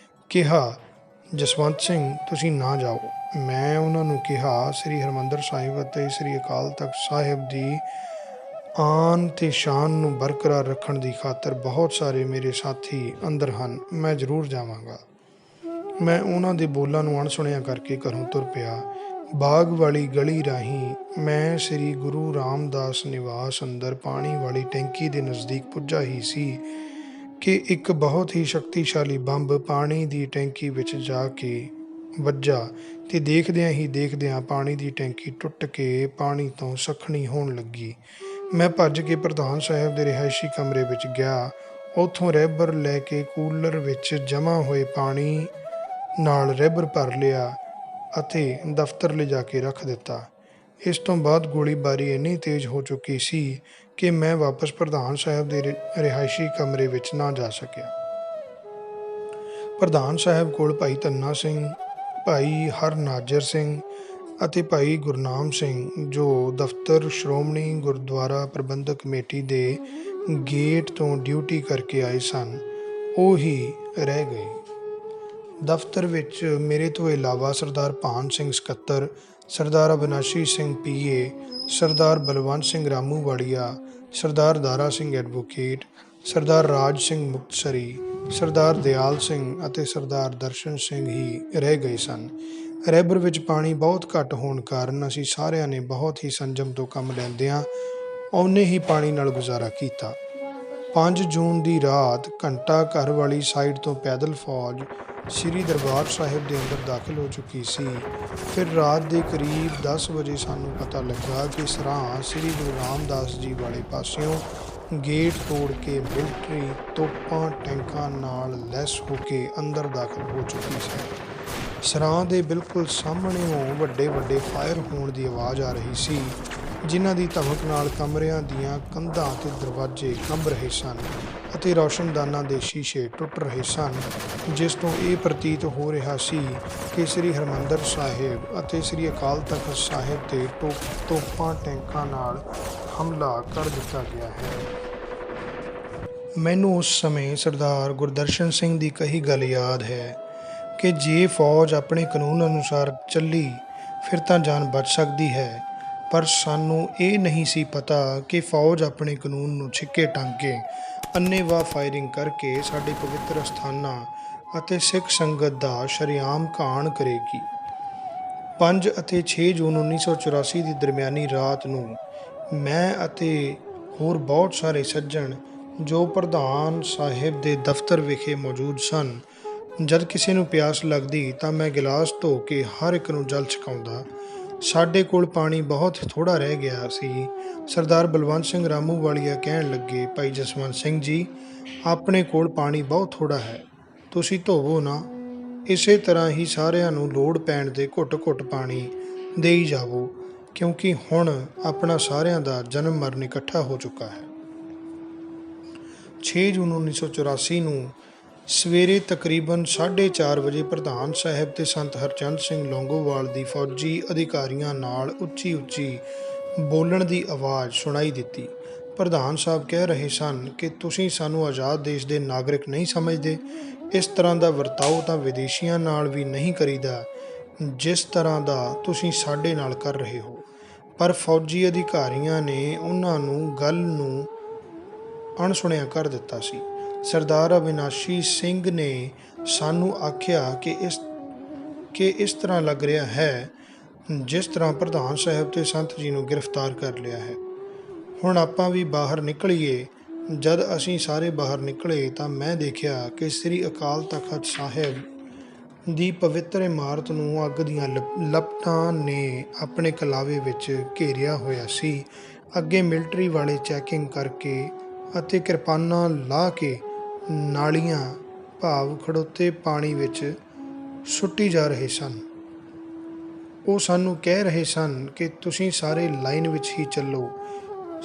ਕਿਹਾ, ਜਸਵੰਤ ਸਿੰਘ ਤੁਸੀਂ ਨਾ ਜਾਓ। ਮੈਂ ਉਹਨਾਂ ਨੂੰ ਕਿਹਾ, ਸ੍ਰੀ ਹਰਿਮੰਦਰ ਸਾਹਿਬ ਅਤੇ ਸ੍ਰੀ ਅਕਾਲ ਤਖਤ ਸਾਹਿਬ ਦੀ ਆਨ ਤੇ ਸ਼ਾਨ ਨੂੰ ਬਰਕਰਾਰ ਰੱਖਣ ਦੀ ਖਾਤਰ ਬਹੁਤ ਸਾਰੇ ਮੇਰੇ ਸਾਥੀ ਅੰਦਰ ਹਨ, ਮੈਂ ਜ਼ਰੂਰ ਜਾਵਾਂਗਾ। ਮੈਂ ਉਹਨਾਂ ਦੇ ਬੋਲਾਂ ਨੂੰ ਅਣਸੁਣਿਆ ਕਰਕੇ ਘਰੋਂ ਤੁਰ ਪਿਆ। ਬਾਗ ਵਾਲੀ ਗਲੀ ਰਾਹੀਂ ਮੈਂ ਸ੍ਰੀ ਗੁਰੂ ਰਾਮਦਾਸ ਨਿਵਾਸ ਅੰਦਰ ਪਾਣੀ ਵਾਲੀ ਟੈਂਕੀ ਦੇ ਨਜ਼ਦੀਕ ਪੁੱਜਾ ਹੀ ਸੀ ਕਿ ਇੱਕ ਬਹੁਤ ਹੀ ਸ਼ਕਤੀਸ਼ਾਲੀ ਬੰਬ ਪਾਣੀ ਦੀ ਟੈਂਕੀ ਵਿੱਚ ਜਾ ਕੇ ਵੱਜਾ ਤੇ ਦੇਖਦਿਆਂ ਹੀ ਦੇਖਦਿਆਂ ਪਾਣੀ ਦੀ ਟੈਂਕੀ ਟੁੱਟ ਕੇ ਪਾਣੀ ਤੋਂ ਸੱਖਣੀ ਹੋਣ ਲੱਗੀ। ਮੈਂ ਭੱਜ ਕੇ ਪ੍ਰਧਾਨ ਸਾਹਿਬ ਦੇ ਰਿਹਾਇਸ਼ੀ ਕਮਰੇ ਵਿੱਚ ਗਿਆ। ਉੱਥੋਂ ਰੈਬਰ ਲੈ ਕੇ ਕੂਲਰ ਵਿੱਚ ਜਮ੍ਹਾਂ ਹੋਏ ਪਾਣੀ ਨਾਲ ਰੈਬਰ ਭਰ ਲਿਆ ਅਤੇ ਦਫ਼ਤਰ ਲਿਜਾ ਕੇ ਰੱਖ ਦਿੱਤਾ। ਇਸ ਤੋਂ ਬਾਅਦ ਗੋਲੀਬਾਰੀ ਇੰਨੀ ਤੇਜ਼ ਹੋ ਚੁੱਕੀ ਸੀ ਕਿ ਮੈਂ ਵਾਪਸ ਪ੍ਰਧਾਨ ਸਾਹਿਬ ਦੇ ਰਿਹਾਇਸ਼ੀ ਕਮਰੇ ਵਿੱਚ ਨਾ ਜਾ ਸਕਿਆ। ਪ੍ਰਧਾਨ ਸਾਹਿਬ ਕੋਲ ਭਾਈ ਧੰਨਾ ਸਿੰਘ, ਭਾਈ ਹਰਨਾਜਰ ਸਿੰਘ ਅਤੇ ਭਾਈ ਗੁਰਨਾਮ ਸਿੰਘ, ਜੋ ਦਫ਼ਤਰ ਸ਼੍ਰੋਮਣੀ ਗੁਰਦੁਆਰਾ ਪ੍ਰਬੰਧਕ ਕਮੇਟੀ ਦੇ ਗੇਟ ਤੋਂ ਡਿਊਟੀ ਕਰਕੇ ਆਏ ਸਨ, ਉਹ ਹੀ ਰਹਿ ਗਏ। ਦਫ਼ਤਰ ਵਿੱਚ ਮੇਰੇ ਤੋਂ ਇਲਾਵਾ ਸਰਦਾਰ ਭਾਨ ਸਿੰਘ ਸਕੱਤਰ, ਸਰਦਾਰ ਅਬਿਨਾਸ਼ੀ ਸਿੰਘ ਪੀਏ, ਸਰਦਾਰ ਬਲਵੰਤ ਸਿੰਘ ਰਾਮੂਵਾਲੀਆ, ਸਰਦਾਰ ਦਾਰਾ ਸਿੰਘ ਐਡਵੋਕੇਟ, ਸਰਦਾਰ ਰਾਜ ਸਿੰਘ ਮੁਕਤਸਰੀ, ਸਰਦਾਰ ਦਿਆਲ ਸਿੰਘ ਅਤੇ ਸਰਦਾਰ ਦਰਸ਼ਨ ਸਿੰਘ ਹੀ ਰਹਿ ਗਏ ਸਨ। ਰੈਬਰ ਵਿੱਚ ਪਾਣੀ ਬਹੁਤ ਘੱਟ ਹੋਣ ਕਾਰਨ ਅਸੀਂ ਸਾਰਿਆਂ ਨੇ ਬਹੁਤ ਹੀ ਸੰਜਮ ਤੋਂ ਕੰਮ ਲੈਂਦਿਆਂ ਓਨੇ ਹੀ ਪਾਣੀ ਨਾਲ ਗੁਜ਼ਾਰਾ ਕੀਤਾ। 5 ਜੂਨ ਦੀ ਰਾਤ ਘੰਟਾ ਘਰ ਵਾਲੀ ਸਾਈਡ ਤੋਂ ਪੈਦਲ ਫੌਜ ਸ੍ਰੀ ਦਰਬਾਰ ਸਾਹਿਬ ਦੇ ਅੰਦਰ ਦਾਖਲ ਹੋ ਚੁੱਕੀ ਸੀ। ਫਿਰ ਰਾਤ ਦੇ ਕਰੀਬ 10 ਵਜੇ ਸਾਨੂੰ ਪਤਾ ਲੱਗਾ ਕਿ ਸਰਾਂ ਸ੍ਰੀ ਗੁਰੂ ਰਾਮਦਾਸ ਜੀ ਵਾਲੇ ਪਾਸਿਓਂ ਗੇਟ ਤੋੜ ਕੇ ਮਿਲਟਰੀ ਤੋਪਾਂ ਟੈਂਕਾਂ ਨਾਲ ਲੈਸ ਹੋ ਕੇ ਅੰਦਰ ਦਾਖਲ ਹੋ ਚੁੱਕੀ ਸੀ। ਸਰਾਂ ਦੇ ਬਿਲਕੁਲ ਸਾਹਮਣਿਓਂ ਵੱਡੇ ਵੱਡੇ ਫਾਇਰ ਹੋਣ ਦੀ ਆਵਾਜ਼ ਆ ਰਹੀ ਸੀ, ਜਿਨ੍ਹਾਂ ਦੀ ਧਮਕ ਨਾਲ ਕਮਰਿਆਂ ਦੀਆਂ ਕੰਧਾਂ ਅਤੇ ਦਰਵਾਜ਼ੇ ਕੰਬ ਰਹੇ ਸਨ ਅਤੇ ਰੌਸ਼ਨਦਾਨਾਂ ਦੇ ਸ਼ੀਸ਼ੇ ਟੁੱਟ ਰਹੇ ਸਨ, ਜਿਸ ਤੋਂ ਇਹ ਪ੍ਰਤੀਤ ਹੋ ਰਿਹਾ ਸੀ ਕਿ ਸ੍ਰੀ ਹਰਿਮੰਦਰ ਸਾਹਿਬ ਅਤੇ ਸ੍ਰੀ ਅਕਾਲ ਤਖ਼ਤ ਸਾਹਿਬ 'ਤੇ ਤੋਪਾਂ ਟੈਂਕਾਂ ਨਾਲ ਹਮਲਾ ਕਰ ਦਿੱਤਾ ਗਿਆ ਹੈ। ਮੈਨੂੰ ਉਸ ਸਮੇਂ ਸਰਦਾਰ ਗੁਰਦਰਸ਼ਨ ਸਿੰਘ ਦੀ ਕਹੀ ਗੱਲ ਯਾਦ ਹੈ ਕਿ ਜੇ ਫੌਜ ਆਪਣੇ ਕਾਨੂੰਨ ਅਨੁਸਾਰ ਚੱਲੀ ਫਿਰ ਤਾਂ ਜਾਨ ਬਚ ਸਕਦੀ ਹੈ, ਪਰ ਸਾਨੂੰ ਇਹ ਨਹੀਂ ਸੀ ਪਤਾ ਕਿ ਫੌਜ ਆਪਣੇ ਕਾਨੂੰਨ ਨੂੰ ਛਿੱਕੇ ਟੰਗ ਕੇ ਅੰਨ੍ਹੇਵਾਹ ਫਾਇਰਿੰਗ ਕਰਕੇ ਸਾਡੇ ਪਵਿੱਤਰ ਅਸਥਾਨਾਂ ਅਤੇ ਸਿੱਖ ਸੰਗਤ ਦਾ ਸ਼ਰੇਆਮ ਘਾਣ ਕਰੇਗੀ। 5 ਅਤੇ 6 ਜੂਨ 1984 ਦੀ ਦਰਮਿਆਨੀ ਰਾਤ ਨੂੰ ਮੈਂ ਅਤੇ ਹੋਰ ਬਹੁਤ ਸਾਰੇ ਸੱਜਣ ਜੋ ਪ੍ਰਧਾਨ ਸਾਹਿਬ ਦੇ ਦਫ਼ਤਰ ਵਿਖੇ ਮੌਜੂਦ ਸਨ, ਜਦ ਕਿਸੇ ਨੂੰ ਪਿਆਸ ਲੱਗਦੀ ਤਾਂ ਮੈਂ ਗਿਲਾਸ ਧੋ ਕੇ ਹਰ ਇੱਕ ਨੂੰ ਜਲ ਛਕਾਉਂਦਾ। ਸਾਡੇ ਕੋਲ ਪਾਣੀ ਬਹੁਤ ਥੋੜ੍ਹਾ ਰਹਿ ਗਿਆ ਸੀ। ਸਰਦਾਰ ਬਲਵੰਤ ਸਿੰਘ ਰਾਮੂਵਾਲੀਆ ਕਹਿਣ ਲੱਗੇ, ਭਾਈ ਜਸਵੰਤ ਸਿੰਘ ਜੀ, ਆਪਣੇ ਕੋਲ ਪਾਣੀ ਬਹੁਤ ਥੋੜ੍ਹਾ ਹੈ, ਤੁਸੀਂ ਧੋਵੋ ਨਾ। ਇਸੇ ਤਰ੍ਹਾਂ ਹੀ ਸਾਰਿਆਂ ਨੂੰ ਲੋੜ ਪੈਣ 'ਤੇ ਘੁੱਟ-ਘੁੱਟ ਪਾਣੀ ਦੇਈ ਜਾਵੋ, ਕਿਉਂਕਿ ਹੁਣ ਆਪਣਾ ਸਾਰਿਆਂ ਦਾ ਜਨਮ ਮਰਨ ਇਕੱਠਾ ਹੋ ਚੁੱਕਾ ਹੈ। 6 ਜੂਨ 1984 ਨੂੰ ਸਵੇਰੇ ਤਕਰੀਬਨ 4:30 ਵਜੇ ਪ੍ਰਧਾਨ ਸਾਹਿਬ ਤੇ ਸੰਤ ਹਰਚੰਦ ਸਿੰਘ ਲੌਂਗੋਵਾਲ ਦੀ ਫੌਜੀ ਅਧਿਕਾਰੀਆਂ ਨਾਲ ਉੱਚੀ ਉੱਚੀ ਬੋਲਣ ਦੀ ਆਵਾਜ਼ ਸੁਣਾਈ ਦਿੱਤੀ। ਪ੍ਰਧਾਨ ਸਾਹਿਬ ਕਹਿ ਰਹੇ ਸਨ ਕਿ ਤੁਸੀਂ ਸਾਨੂੰ ਆਜ਼ਾਦ ਦੇਸ਼ ਦੇ ਨਾਗਰਿਕ ਨਹੀਂ ਸਮਝਦੇ। ਇਸ ਤਰ੍ਹਾਂ ਦਾ ਵਰਤਾਓ ਤਾਂ ਵਿਦੇਸ਼ੀਆਂ ਨਾਲ ਵੀ ਨਹੀਂ ਕਰੀਦਾ, ਜਿਸ ਤਰ੍ਹਾਂ ਦਾ ਤੁਸੀਂ ਸਾਡੇ ਨਾਲ ਕਰ ਰਹੇ ਹੋ। ਪਰ ਫੌਜੀ ਅਧਿਕਾਰੀਆਂ ਨੇ ਉਹਨਾਂ ਨੂੰ ਗੱਲ ਨੂੰ ਅਣਸੁਣਿਆ ਕਰ ਦਿੱਤਾ ਸੀ। ਸਰਦਾਰ ਅਬਿਨਾਸ਼ੀ ਸਿੰਘ ਨੇ ਸਾਨੂੰ ਆਖਿਆ ਕਿ ਇਸ ਤਰ੍ਹਾਂ ਲੱਗ ਰਿਹਾ ਹੈ ਜਿਸ ਤਰ੍ਹਾਂ ਪ੍ਰਧਾਨ ਸਾਹਿਬ ਤੇ ਸੰਤ ਜੀ ਨੂੰ ਗ੍ਰਿਫਤਾਰ ਕਰ ਲਿਆ ਹੈ। ਹੁਣ ਆਪਾਂ ਵੀ ਬਾਹਰ ਨਿਕਲੀਏ। ਜਦ ਅਸੀਂ ਸਾਰੇ ਬਾਹਰ ਨਿਕਲੇ ਤਾਂ ਮੈਂ ਦੇਖਿਆ ਕਿ ਸ੍ਰੀ ਅਕਾਲ ਤਖ਼ਤ ਸਾਹਿਬ ਦੀ ਪਵਿੱਤਰ ਇਮਾਰਤ ਨੂੰ ਅੱਗ ਦੀਆਂ ਲਪਟਾਂ ਨੇ ਆਪਣੇ ਕਲਾਵੇ ਵਿੱਚ ਘੇਰਿਆ ਹੋਇਆ ਸੀ। ਅੱਗੇ ਮਿਲਟਰੀ ਵਾਲੇ ਚੈਕਿੰਗ ਕਰਕੇ ਅਤੇ ਕਿਰਪਾਨਾਂ ਲਾ ਕੇ ਨਾਲੀਆਂ ਭਾਵ ਖੜੋਤੇ ਪਾਣੀ ਵਿੱਚ ਸੁੱਟੀ ਜਾ ਰਹੇ ਸਨ। ਉਹ ਸਾਨੂੰ ਕਹਿ ਰਹੇ ਸਨ ਕਿ ਤੁਸੀਂ ਸਾਰੇ ਲਾਈਨ ਵਿੱਚ ਹੀ ਚੱਲੋ।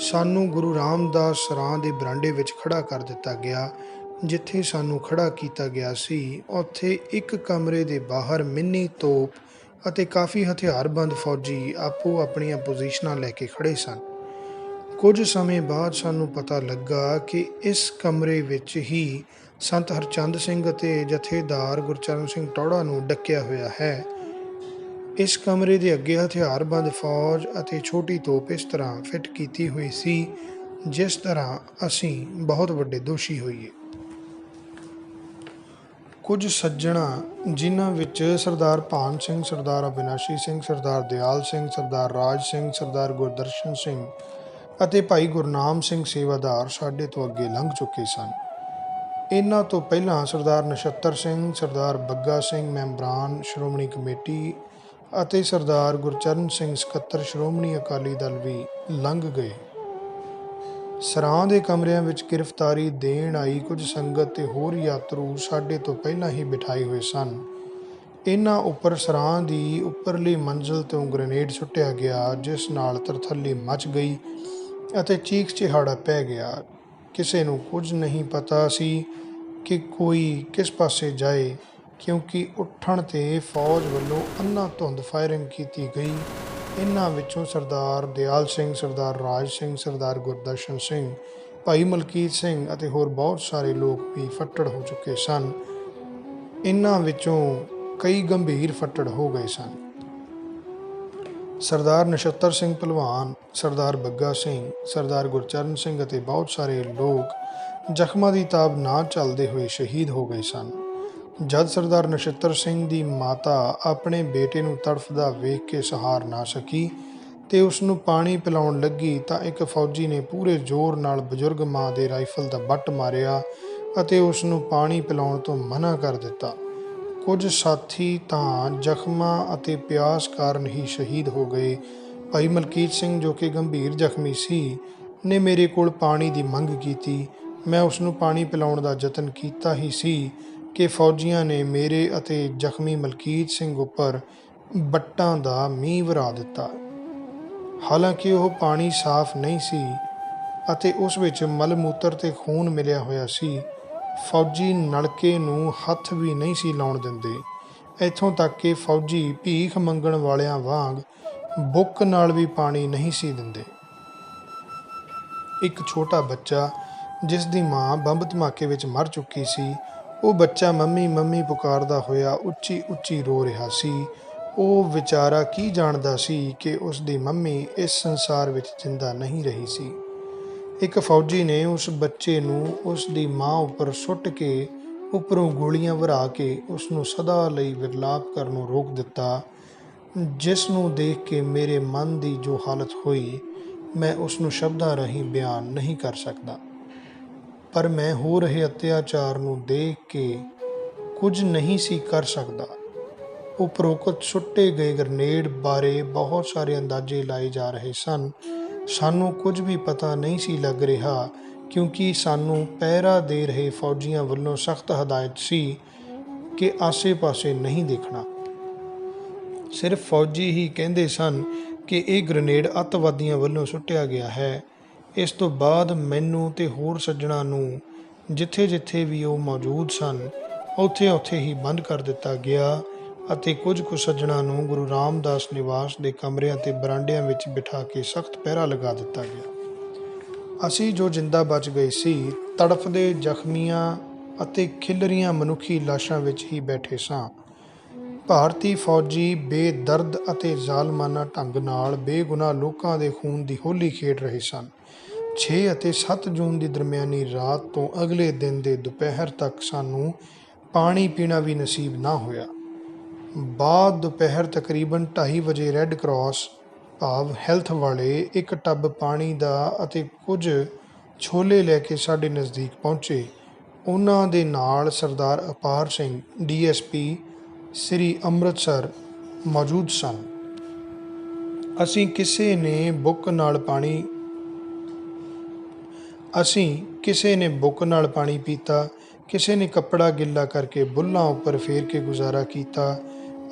ਸਾਨੂੰ ਗੁਰੂ ਰਾਮਦਾਸ ਸਰਾਂ ਦੇ ਬਰਾਂਡੇ ਵਿੱਚ ਖੜ੍ਹਾ ਕਰ ਦਿੱਤਾ ਗਿਆ। ਜਿੱਥੇ ਸਾਨੂੰ ਖੜ੍ਹਾ ਕੀਤਾ ਗਿਆ ਸੀ ਉੱਥੇ ਇੱਕ ਕਮਰੇ ਦੇ ਬਾਹਰ ਮਿੰਨੀ ਤੋਪ ਅਤੇ ਕਾਫੀ ਹਥਿਆਰਬੰਦ ਫੌਜੀ ਆਪੋ ਆਪਣੀਆਂ ਪੋਜੀਸ਼ਨਾਂ ਲੈ ਕੇ ਖੜ੍ਹੇ ਸਨ। ਕੁਝ ਸਮੇਂ ਬਾਅਦ ਸਾਨੂੰ ਪਤਾ ਲੱਗਾ ਕਿ ਇਸ ਕਮਰੇ ਵਿੱਚ ਹੀ ਸੰਤ ਹਰਚੰਦ ਸਿੰਘ ਅਤੇ ਜਥੇਦਾਰ ਗੁਰਚਰਨ ਸਿੰਘ ਟੌੜਾ ਨੂੰ ਡੱਕਿਆ ਹੋਇਆ ਹੈ। ਇਸ ਕਮਰੇ ਦੇ ਅੱਗੇ ਹਥਿਆਰਬੰਦ ਫੌਜ ਅਤੇ ਛੋਟੀ ਤੋਪ ਇਸ ਤਰ੍ਹਾਂ ਫਿੱਟ ਕੀਤੀ ਹੋਈ ਸੀ ਜਿਸ ਤਰ੍ਹਾਂ ਅਸੀਂ ਬਹੁਤ ਵੱਡੇ ਦੋਸ਼ੀ ਹੋਈਏ। ਕੁਝ ਸੱਜਣਾ ਜਿਨ੍ਹਾਂ ਵਿੱਚ ਸਰਦਾਰ ਭਾਨ ਸਿੰਘ, ਸਰਦਾਰ ਅਬਿਨਾਸ਼ੀ ਸਿੰਘ, ਸਰਦਾਰ ਦਿਆਲ ਸਿੰਘ, ਸਰਦਾਰ ਰਾਜ ਸਿੰਘ, ਸਰਦਾਰ ਗੁਰਦਰਸ਼ਨ ਸਿੰਘ ਅਤੇ ਭਾਈ ਗੁਰਨਾਮ ਸਿੰਘ ਸੇਵਾਦਾਰ ਸਾਡੇ ਤੋਂ ਅੱਗੇ ਲੰਘ ਚੁੱਕੇ ਸਨ। ਇਹਨਾਂ ਤੋਂ ਪਹਿਲਾਂ ਸਰਦਾਰ ਨਛੱਤਰ ਸਿੰਘ, ਸਰਦਾਰ ਬੱਗਾ ਸਿੰਘ ਮੈਂਬਰਾਨ ਸ਼੍ਰੋਮਣੀ ਕਮੇਟੀ ਅਤੇ ਸਰਦਾਰ ਗੁਰਚਰਨ ਸਿੰਘ ਸਕੱਤਰ ਸ਼੍ਰੋਮਣੀ ਅਕਾਲੀ ਦਲ ਵੀ ਲੰਘ ਗਏ। ਸਰਾਂ ਦੇ ਕਮਰਿਆਂ ਵਿੱਚ ਗ੍ਰਿਫਤਾਰੀ ਦੇਣ ਆਈ ਕੁਝ ਸੰਗਤ ਤੇ ਹੋਰ ਯਾਤਰੂ ਸਾਡੇ ਤੋਂ ਪਹਿਲਾਂ ਹੀ ਬਿਠਾਏ ਹੋਏ ਸਨ। ਇਹਨਾਂ ਉੱਪਰ ਸਰਾਂ ਦੀ ਉੱਪਰਲੀ ਮੰਜ਼ਿਲ ਤੋਂ ਗ੍ਰੇਨੇਡ ਸੁੱਟਿਆ ਗਿਆ, ਜਿਸ ਨਾਲ ਤਰਥੱਲੀ ਮਚ ਗਈ ਅਤੇ ਚੀਖ ਚਿਹਾੜਾ ਪੈ ਗਿਆ। ਕਿਸੇ ਨੂੰ ਕੁਝ ਨਹੀਂ ਪਤਾ ਸੀ ਕਿ ਕੋਈ ਕਿਸ ਪਾਸੇ ਜਾਏ, ਕਿਉਂਕਿ ਉੱਠਣ 'ਤੇ ਫੌਜ ਵੱਲੋਂ ਅੰਧਾਧੁੰਦ ਫਾਇਰਿੰਗ ਕੀਤੀ ਗਈ। ਇਹਨਾਂ ਵਿੱਚੋਂ ਸਰਦਾਰ ਦਿਆਲ ਸਿੰਘ, ਸਰਦਾਰ ਰਾਜ ਸਿੰਘ, ਸਰਦਾਰ ਗੁਰਦਰਸ਼ਨ ਸਿੰਘ, ਭਾਈ ਮਲਕੀਤ ਸਿੰਘ ਅਤੇ ਹੋਰ ਬਹੁਤ ਸਾਰੇ ਲੋਕ ਵੀ ਫੱਟੜ ਹੋ ਚੁੱਕੇ ਸਨ। ਇਹਨਾਂ ਵਿੱਚੋਂ ਕਈ ਗੰਭੀਰ ਫੱਟੜ ਹੋ ਗਏ ਸਨ। ਸਰਦਾਰ ਨਛੱਤਰ ਸਿੰਘ ਭਲਵਾਨ, ਸਰਦਾਰ ਬੱਗਾ ਸਿੰਘ, ਸਰਦਾਰ ਗੁਰਚਰਨ ਸਿੰਘ ਅਤੇ ਬਹੁਤ ਸਾਰੇ ਲੋਕ ਜ਼ਖਮਾਂ ਦੀ ਤਾਬ ਨਾ ਝੱਲਦੇ ਹੋਏ ਸ਼ਹੀਦ ਹੋ ਗਏ ਸਨ। ਜਦ ਸਰਦਾਰ ਨਛੱਤਰ ਸਿੰਘ ਦੀ ਮਾਤਾ ਆਪਣੇ ਬੇਟੇ ਨੂੰ ਤੜਫਦਾ ਵੇਖ ਕੇ ਸਹਾਰ ਨਾ ਸਕੀ ਤੇ ਉਸ ਨੂੰ ਪਾਣੀ ਪਿਲਾਉਣ ਲੱਗੀ ਤਾਂ ਇੱਕ ਫੌਜੀ ਨੇ ਪੂਰੇ ਜ਼ੋਰ ਨਾਲ ਬਜ਼ੁਰਗ ਮਾਂ ਦੇ ਰਾਈਫਲ ਦਾ ਬੱਟ ਮਾਰਿਆ ਅਤੇ ਉਸ ਨੂੰ ਪਾਣੀ ਪਿਲਾਉਣ ਤੋਂ ਮਨ੍ਹਾ ਕਰ ਦਿੱਤਾ। ਕੁਝ ਸਾਥੀ ਤਾਂ ਜ਼ਖਮਾਂ ਅਤੇ ਪਿਆਸ ਕਾਰਨ ਹੀ ਸ਼ਹੀਦ ਹੋ ਗਏ। ਭਾਈ ਮਲਕੀਤ ਸਿੰਘ, ਜੋ ਕਿ ਗੰਭੀਰ ਜ਼ਖਮੀ ਸੀ, ਨੇ ਮੇਰੇ ਕੋਲ ਪਾਣੀ ਦੀ ਮੰਗ ਕੀਤੀ। ਮੈਂ ਉਸ ਨੂੰ ਪਾਣੀ ਪਿਲਾਉਣ ਦਾ ਯਤਨ ਕੀਤਾ ਹੀ ਸੀ ਕਿ ਫੌਜੀਆਂ ਨੇ ਮੇਰੇ ਅਤੇ ਜ਼ਖਮੀ ਮਲਕੀਤ ਸਿੰਘ ਉੱਪਰ ਬੱਟਾਂ ਦਾ ਮੀਂਹ ਵਰ੍ਹਾ ਦਿੱਤਾ। ਹਾਲਾਂਕਿ ਉਹ ਪਾਣੀ ਸਾਫ਼ ਨਹੀਂ ਸੀ ਅਤੇ ਉਸ ਵਿੱਚ ਮਲ ਮੂਤਰ ਤੇ ਖੂਨ ਮਿਲਿਆ ਹੋਇਆ ਸੀ। ਫੌਜੀ ਨਲਕੇ ਨੂੰ ਹੱਥ ਵੀ ਨਹੀਂ ਸੀ ਲਾਉਣ ਦਿੰਦੇ। ਇੱਥੋਂ ਤੱਕ ਕਿ ਫੌਜੀ ਭੀਖ ਮੰਗਣ ਵਾਲਿਆਂ ਵਾਂਗ ਬੁੱਕ ਨਾਲ ਵੀ ਪਾਣੀ ਨਹੀਂ ਸੀ ਦਿੰਦੇ। ਇੱਕ ਛੋਟਾ ਬੱਚਾ, ਜਿਸ ਦੀ ਮਾਂ ਬੰਬ ਧਮਾਕੇ ਵਿੱਚ ਮਰ ਚੁੱਕੀ ਸੀ, ਉਹ ਬੱਚਾ ਮੰਮੀ ਮੰਮੀ ਪੁਕਾਰਦਾ ਹੋਇਆ ਉੱਚੀ ਉੱਚੀ ਰੋ ਰਿਹਾ ਸੀ। ਉਹ ਵਿਚਾਰਾ ਕੀ ਜਾਣਦਾ ਸੀ ਕਿ ਉਸ ਦੀ ਮੰਮੀ ਇਸ ਸੰਸਾਰ ਵਿੱਚ ਜ਼ਿੰਦਾ ਨਹੀਂ ਰਹੀ ਸੀ। ਇੱਕ ਫੌਜੀ ਨੇ ਉਸ ਬੱਚੇ ਨੂੰ ਉਸ ਦੀ ਮਾਂ ਉੱਪਰ ਸੁੱਟ ਕੇ ਉੱਪਰੋਂ ਗੋਲੀਆਂ ਵਰ੍ਹਾ ਕੇ ਉਸ ਨੂੰ ਸਦਾ ਲਈ ਵਿਰਲਾਪ ਕਰਨੋਂ ਰੋਕ ਦਿੱਤਾ, ਜਿਸ ਨੂੰ ਦੇਖ ਕੇ ਮੇਰੇ ਮਨ ਦੀ ਜੋ ਹਾਲਤ ਹੋਈ, ਮੈਂ ਉਸ ਨੂੰ ਸ਼ਬਦਾਂ ਰਾਹੀਂ ਬਿਆਨ ਨਹੀਂ ਕਰ ਸਕਦਾ। ਪਰ ਮੈਂ ਹੋ ਰਹੇ ਅਤਿਆਚਾਰ ਨੂੰ ਦੇਖ ਕੇ ਕੁਝ ਨਹੀਂ ਸੀ ਕਰ ਸਕਦਾ। ਉਪਰੋਕਤ ਸੁੱਟੇ ਗਏ ਗ੍ਰਨੇਡ ਬਾਰੇ ਬਹੁਤ ਸਾਰੇ ਅੰਦਾਜ਼ੇ ਲਾਏ ਜਾ ਰਹੇ ਸਨ। ਸਾਨੂੰ ਕੁਝ ਵੀ ਪਤਾ ਨਹੀਂ ਸੀ ਲੱਗ ਰਿਹਾ, ਕਿਉਂਕਿ ਸਾਨੂੰ ਪਹਿਰਾ ਦੇ ਰਹੇ ਫੌਜੀਆਂ ਵੱਲੋਂ ਸਖਤ ਹਦਾਇਤ ਸੀ ਕਿ ਆਸੇ-ਪਾਸੇ ਨਹੀਂ ਦੇਖਣਾ। ਸਿਰਫ ਫੌਜੀ ਹੀ ਕਹਿੰਦੇ ਸਨ ਕਿ ਇਹ ਗ੍ਰਨੇਡ ਅੱਤਵਾਦੀਆਂ ਵੱਲੋਂ ਸੁੱਟਿਆ ਗਿਆ ਹੈ। ਇਸ ਤੋਂ ਬਾਅਦ ਮੈਨੂੰ ਤੇ ਹੋਰ ਸੱਜਣਾਂ ਨੂੰ ਜਿੱਥੇ ਜਿੱਥੇ ਵੀ ਉਹ ਮੌਜੂਦ ਸਨ, ਉੱਥੇ ਉੱਥੇ ਹੀ ਬੰਦ ਕਰ ਦਿੱਤਾ ਗਿਆ ਅਤੇ ਕੁਝ ਕੁ ਸੱਜਣਾਂ ਨੂੰ ਗੁਰੂ ਰਾਮਦਾਸ ਨਿਵਾਸ ਦੇ ਕਮਰਿਆਂ ਤੇ ਬਰਾਂਡਿਆਂ ਵਿੱਚ ਬਿਠਾ ਕੇ ਸਖਤ ਪਹਿਰਾ ਲਗਾ ਦਿੱਤਾ ਗਿਆ। ਅਸੀਂ ਜੋ ਜਿੰਦਾ ਬਚ ਗਏ ਸੀ, ਤੜਫਦੇ ਜ਼ਖਮੀਆਂ ਅਤੇ ਖਿਲਰੀਆਂ ਮਨੁੱਖੀ ਲਾਸ਼ਾਂ ਵਿੱਚ ਹੀ ਬੈਠੇ ਸਾਂ। ਭਾਰਤੀ ਫੌਜੀ ਬੇਦਰਦ ਅਤੇ ਜ਼ਾਲਮਾਨਾ ਢੰਗ ਨਾਲ ਬੇਗੁਨਾਹ ਲੋਕਾਂ ਦੇ ਖੂਨ ਦੀ ਹੋਲੀ ਖੇਡ ਰਹੇ ਸਨ। 6 ਅਤੇ 7 ਜੂਨ ਦੀ ਦਰਮਿਆਨੀ ਰਾਤ ਤੋਂ ਅਗਲੇ ਦਿਨ ਦੇ ਦੁਪਹਿਰ ਤੱਕ ਸਾਨੂੰ ਪਾਣੀ ਪੀਣਾ ਵੀ ਨਸੀਬ ਨਾ ਹੋਇਆ। ਬਾਅਦ ਦੁਪਹਿਰ ਤਕਰੀਬਨ 2:30 ਵਜੇ ਰੈੱਡ ਕਰਾਸ ਭਾਵ ਹੈਲਥ ਵਾਲੇ ਇੱਕ ਟੱਬ ਪਾਣੀ ਦਾ ਅਤੇ ਕੁਝ ਛੋਲੇ ਲੈ ਕੇ ਸਾਡੇ ਨਜ਼ਦੀਕ ਪਹੁੰਚੇ। ਉਹਨਾਂ ਦੇ ਨਾਲ ਸਰਦਾਰ ਅਪਾਰ ਸਿੰਘ DSP ਸ੍ਰੀ ਅੰਮ੍ਰਿਤਸਰ ਮੌਜੂਦ ਸਨ। ਅਸੀਂ ਕਿਸੇ ਨੇ ਬੁੱਕ ਨਾਲ ਪਾਣੀ ਪੀਤਾ, ਕਿਸੇ ਨੇ ਕੱਪੜਾ ਗਿੱਲਾ ਕਰਕੇ ਬੁੱਲ੍ਹਾਂ ਉੱਪਰ ਫੇਰ ਕੇ ਗੁਜ਼ਾਰਾ ਕੀਤਾ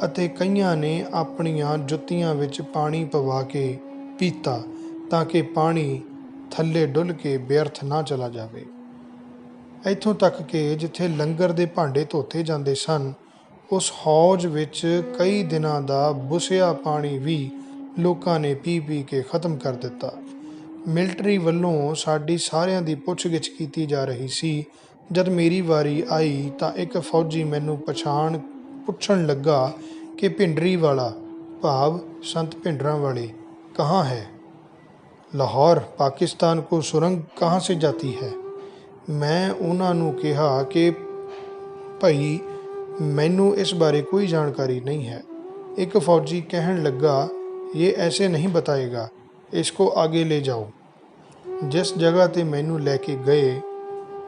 ਅਤੇ ਕਈਆਂ ਨੇ ਆਪਣੀਆਂ ਜੁੱਤੀਆਂ ਵਿੱਚ ਪਾਣੀ ਪਵਾ ਕੇ ਪੀਤਾ ਤਾਂ ਕਿ ਪਾਣੀ ਥੱਲੇ ਡੁੱਲ ਕੇ ਵਿਅਰਥ ਨਾ ਚਲਾ ਜਾਵੇ। ਇੱਥੋਂ ਤੱਕ ਕਿ ਜਿੱਥੇ ਲੰਗਰ ਦੇ ਭਾਂਡੇ ਧੋਤੇ ਜਾਂਦੇ ਸਨ, ਉਸ ਹੌਜ਼ ਵਿੱਚ ਕਈ ਦਿਨਾਂ ਦਾ ਬੁਸਿਆ ਪਾਣੀ ਵੀ ਲੋਕਾਂ ਨੇ ਪੀ ਪੀ ਕੇ ਖ਼ਤਮ ਕਰ ਦਿੱਤਾ। ਮਿਲਟਰੀ ਵੱਲੋਂ ਸਾਡੀ ਸਾਰਿਆਂ ਦੀ ਪੁੱਛ-ਗਿੱਛ ਕੀਤੀ ਜਾ ਰਹੀ ਸੀ। ਜਦ ਮੇਰੀ ਵਾਰੀ ਆਈ ਤਾਂ ਇੱਕ ਫੌਜੀ ਮੈਨੂੰ ਪੁੱਛਣ ਲੱਗਾ ਕਿ ਭਿੰਡਰੀ ਵਾਲਾ ਭਾਵ ਸੰਤ ਭਿੰਡਰਾਂ ਵਾਲੇ ਕਹਾਂ ਹੈ? ਲਾਹੌਰ पाकिस्तान को सुरंग कहाँ से जाती है? मैं ਉਹਨਾਂ ਨੂੰ ਕਿਹਾ ਕਿ ਭਾਈ ਮੈਨੂੰ ਇਸ ਬਾਰੇ ਕੋਈ ਜਾਣਕਾਰੀ नहीं है। एक फौजी कहन लगा, ये ऐसे नहीं बताएगा, इसको आगे ले जाओ। जिस जगह ते मैनू लैके गए